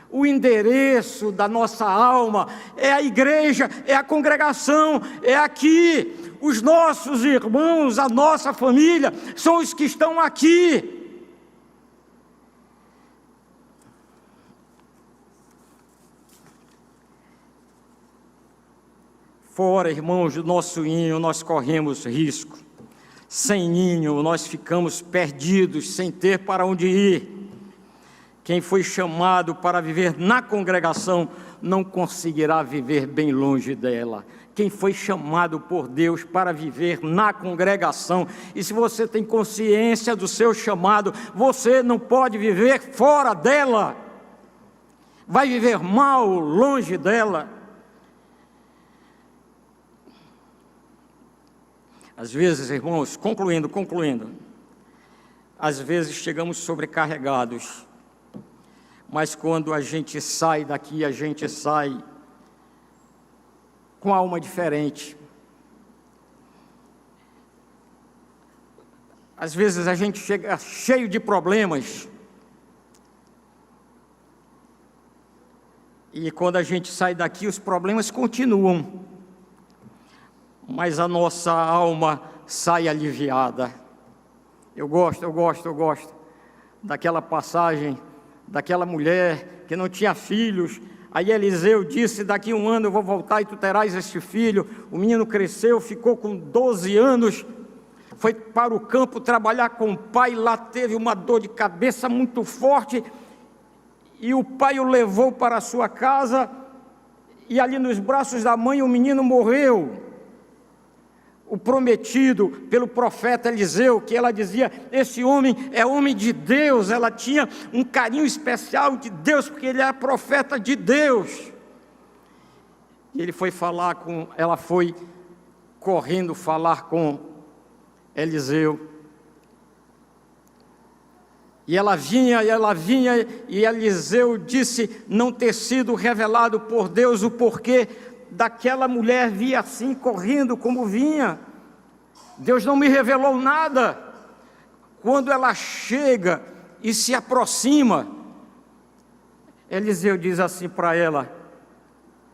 O endereço da nossa alma é a igreja, é a congregação, é aqui. Os nossos irmãos, a nossa família, são os que estão aqui. Fora, irmãos, do nosso ninho, nós corremos risco. Sem ninho, nós ficamos perdidos, sem ter para onde ir. Quem foi chamado para viver na congregação não conseguirá viver bem longe dela. Quem foi chamado por Deus para viver na congregação, e se você tem consciência do seu chamado, você não pode viver fora dela. Vai viver mal longe dela. Às vezes, irmãos, concluindo, às vezes chegamos sobrecarregados, mas quando a gente sai daqui, a gente sai com a alma diferente. Às vezes a gente chega cheio de problemas, e quando a gente sai daqui, os problemas continuam, mas a nossa alma sai aliviada. Eu gosto daquela passagem, daquela mulher que não tinha filhos. Aí Eliseu disse, daqui a 1 ano eu vou voltar e tu terás este filho. O menino cresceu, ficou com 12 anos, foi para o campo trabalhar com o pai, lá teve uma dor de cabeça muito forte, e o pai o levou para a sua casa, e ali nos braços da mãe o menino morreu. O prometido pelo profeta Eliseu, que ela dizia, esse homem é homem de Deus, ela tinha um carinho especial de Deus, porque ele era profeta de Deus. E ele foi falar ela foi correndo falar com Eliseu. E ela vinha, e Eliseu disse não ter sido revelado por Deus o porquê daquela mulher vir assim, correndo como vinha. Deus não me revelou nada. Quando ela chega e se aproxima, Eliseu diz assim para ela,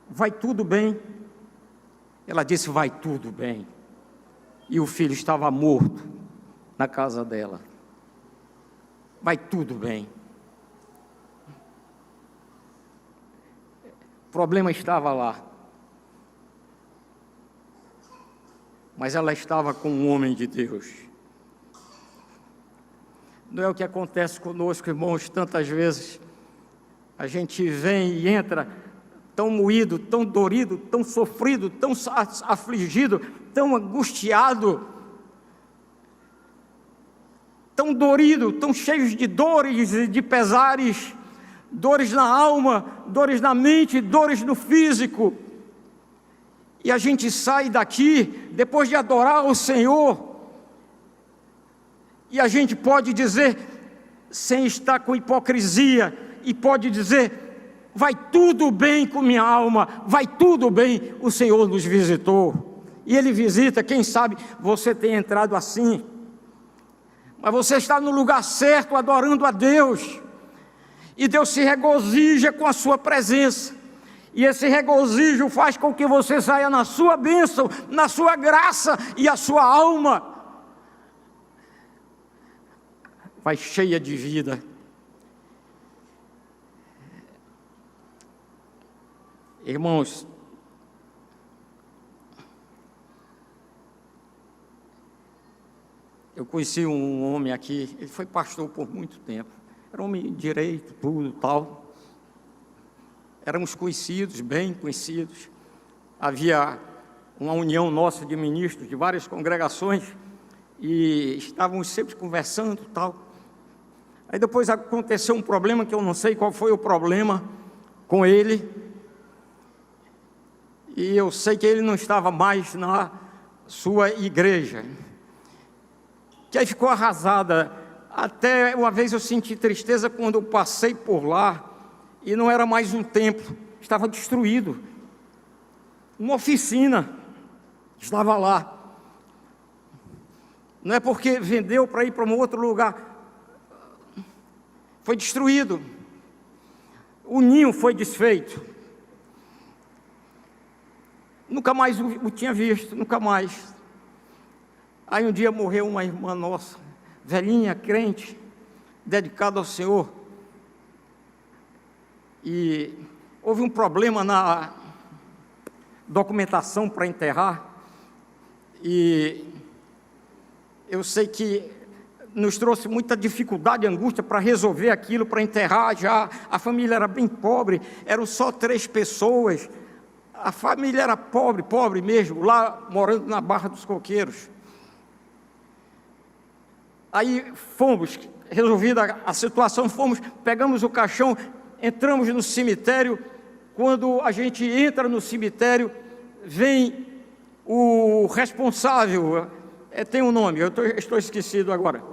vai tudo bem? Ela disse, vai tudo bem. E o filho estava morto na casa dela. Vai tudo bem. O problema estava lá. Mas ela estava com um homem de Deus. Não é o que acontece conosco, irmãos, tantas vezes. A gente vem e entra tão moído, tão dorido, tão sofrido, tão afligido, tão angustiado, tão dorido, tão cheios de dores e de pesares, dores na alma, dores na mente, dores no físico. E a gente sai daqui, depois de adorar o Senhor, e a gente pode dizer, sem estar com hipocrisia, e pode dizer, vai tudo bem com minha alma, vai tudo bem, o Senhor nos visitou. E Ele visita, quem sabe você tem entrado assim, mas você está no lugar certo, adorando a Deus, e Deus se regozija com a sua presença. E esse regozijo faz com que você saia na sua bênção, na sua graça, e a sua alma vai cheia de vida. Irmãos, eu conheci um homem aqui, ele foi pastor por muito tempo, era um homem direito, tudo, tal. Éramos conhecidos, bem conhecidos. Havia uma união nossa de ministros de várias congregações e estávamos sempre conversando, tal. Aí depois aconteceu um problema que eu não sei qual foi o problema com ele. E eu sei que ele não estava mais na sua igreja. Que aí ficou arrasada. Até uma vez eu senti tristeza quando eu passei por lá. E não era mais um templo, estava destruído. Uma oficina estava lá. Não é porque vendeu para ir para um outro lugar. Foi destruído. O ninho foi desfeito. Nunca mais o tinha visto, nunca mais. Aí um dia morreu uma irmã nossa, velhinha, crente, dedicada ao Senhor. E houve um problema na documentação para enterrar, e eu sei que nos trouxe muita dificuldade e angústia para resolver aquilo, para enterrar. Já a família era bem pobre, eram só 3 pessoas, a família era pobre, pobre mesmo, lá morando na Barra dos Coqueiros. Aí fomos, resolvida a situação, pegamos o caixão, entramos no cemitério. Quando a gente entra no cemitério, vem o responsável, tem um nome, eu estou esquecido agora.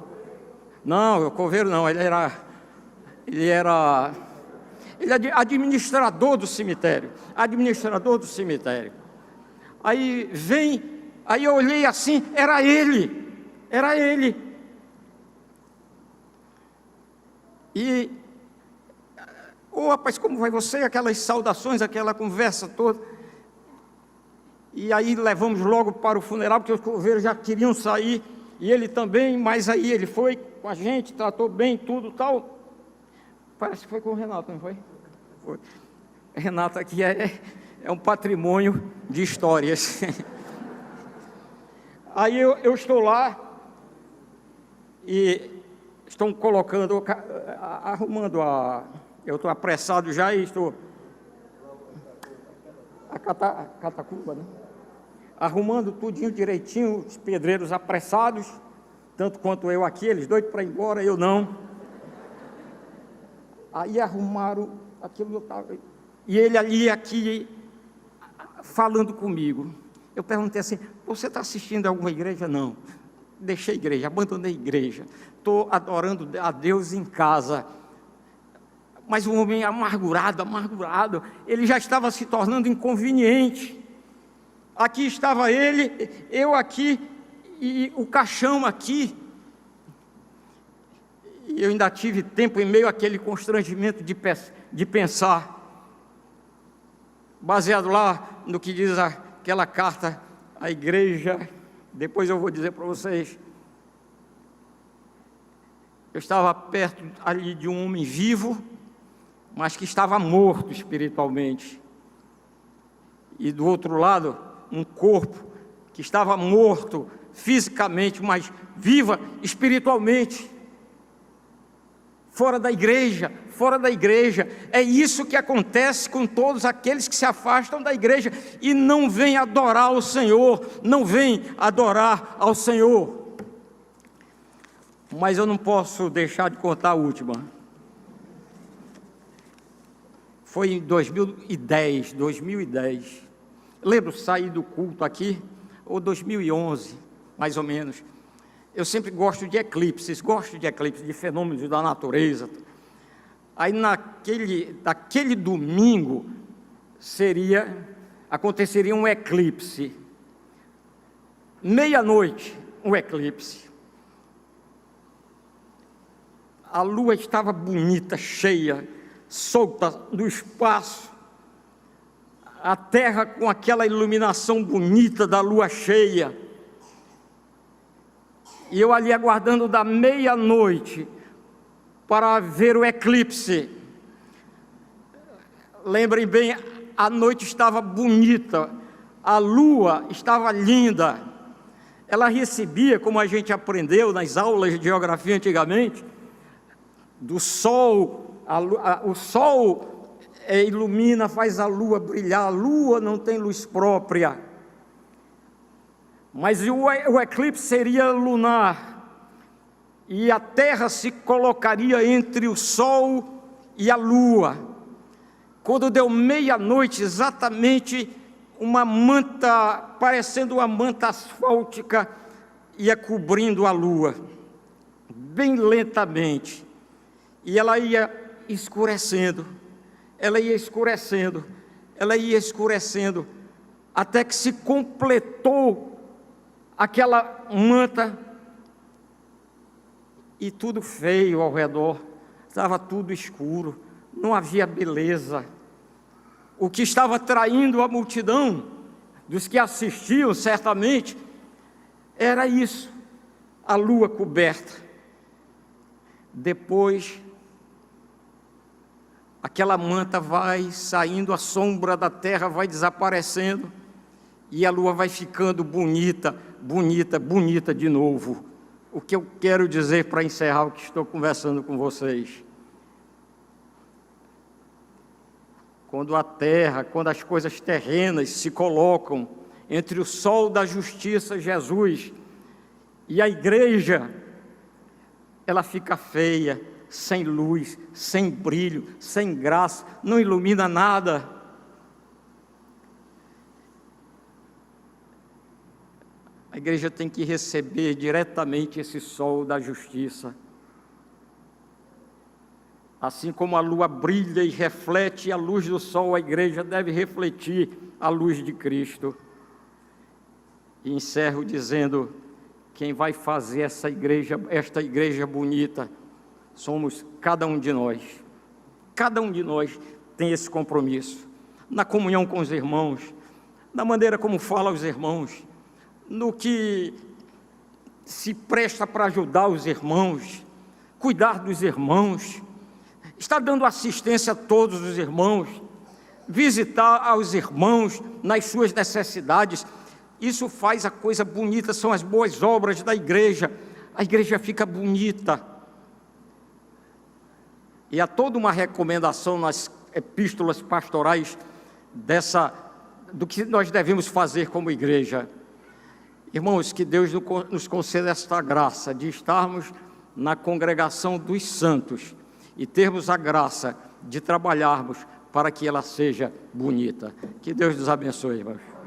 Não, o coveiro não, ele é administrador do cemitério, Aí eu olhei assim, era ele. E rapaz, como vai você? Aquelas saudações, aquela conversa toda. E aí levamos logo para o funeral, porque os coveiros já queriam sair, e ele também, mas aí ele foi com a gente, tratou bem, tudo tal. Parece que foi com o Renato, não foi? Foi. Renato aqui é um patrimônio de histórias. Aí eu estou lá, e estão colocando, arrumando Eu estou apressado já e estou... A catacuba, né? Arrumando tudinho direitinho, os pedreiros apressados, tanto quanto eu aqui, eles doidos para ir embora, eu não. Aí arrumaram aquilo, e ele ali, aqui, falando comigo. Eu perguntei assim, você está assistindo a alguma igreja? Não. Deixei a igreja, abandonei a igreja. Estou adorando a Deus em casa. Mas o homem amargurado, ele já estava se tornando inconveniente. Aqui estava ele, eu aqui, e o caixão aqui. E eu ainda tive tempo, em meio àquele constrangimento de pensar, baseado lá no que diz aquela carta à igreja. Depois eu vou dizer para vocês. Eu estava perto ali de um homem vivo, mas que estava morto espiritualmente. E do outro lado, um corpo que estava morto fisicamente, mas viva espiritualmente. Fora da igreja, fora da igreja. É isso que acontece com todos aqueles que se afastam da igreja e não vêm adorar ao Senhor, não vêm adorar ao Senhor. Mas eu não posso deixar de contar a última. Foi em 2010. Lembro, saí do culto aqui, ou 2011, mais ou menos. Eu sempre gosto de eclipses, de fenômenos da natureza. Aí naquele domingo aconteceria um eclipse. Meia-noite, um eclipse. A lua estava bonita, cheia, solta no espaço, a terra com aquela iluminação bonita da lua cheia, e eu ali aguardando da meia-noite para ver o eclipse. Lembrem bem, a noite estava bonita, a lua estava linda, ela recebia, como a gente aprendeu nas aulas de geografia antigamente, do sol. O sol ilumina, faz a lua brilhar. A lua não tem luz própria. Mas o eclipse seria lunar. E a terra se colocaria entre o sol e a lua. Quando deu meia-noite, exatamente, uma manta, parecendo uma manta asfáltica, ia cobrindo a lua, bem lentamente. E ela ia escurecendo, até que se completou aquela manta, e tudo feio ao redor, estava tudo escuro, não havia beleza. O que estava atraindo a multidão, dos que assistiam certamente, era isso, a lua coberta. Depois, aquela manta vai saindo, a sombra da terra vai desaparecendo, e a lua vai ficando bonita de novo. O que eu quero dizer para encerrar o que estou conversando com vocês? Quando a terra, quando as coisas terrenas se colocam entre o sol da justiça, Jesus, e a igreja, ela fica feia, sem luz, sem brilho, sem graça, não ilumina nada. A igreja tem que receber diretamente esse sol da justiça. Assim como a lua brilha e reflete a luz do sol, a igreja deve refletir a luz de Cristo. E encerro dizendo, quem vai fazer esta igreja bonita, somos cada um de nós. Cada um de nós tem esse compromisso, na comunhão com os irmãos, na maneira como fala aos irmãos, no que se presta para ajudar os irmãos, cuidar dos irmãos, está dando assistência a todos os irmãos, visitar aos irmãos nas suas necessidades. Isso faz a coisa bonita, são as boas obras da igreja. A igreja fica bonita. e há toda uma recomendação nas epístolas pastorais do que nós devemos fazer como igreja. Irmãos, que Deus nos conceda esta graça de estarmos na congregação dos santos e termos a graça de trabalharmos para que ela seja bonita. Que Deus nos abençoe, irmãos.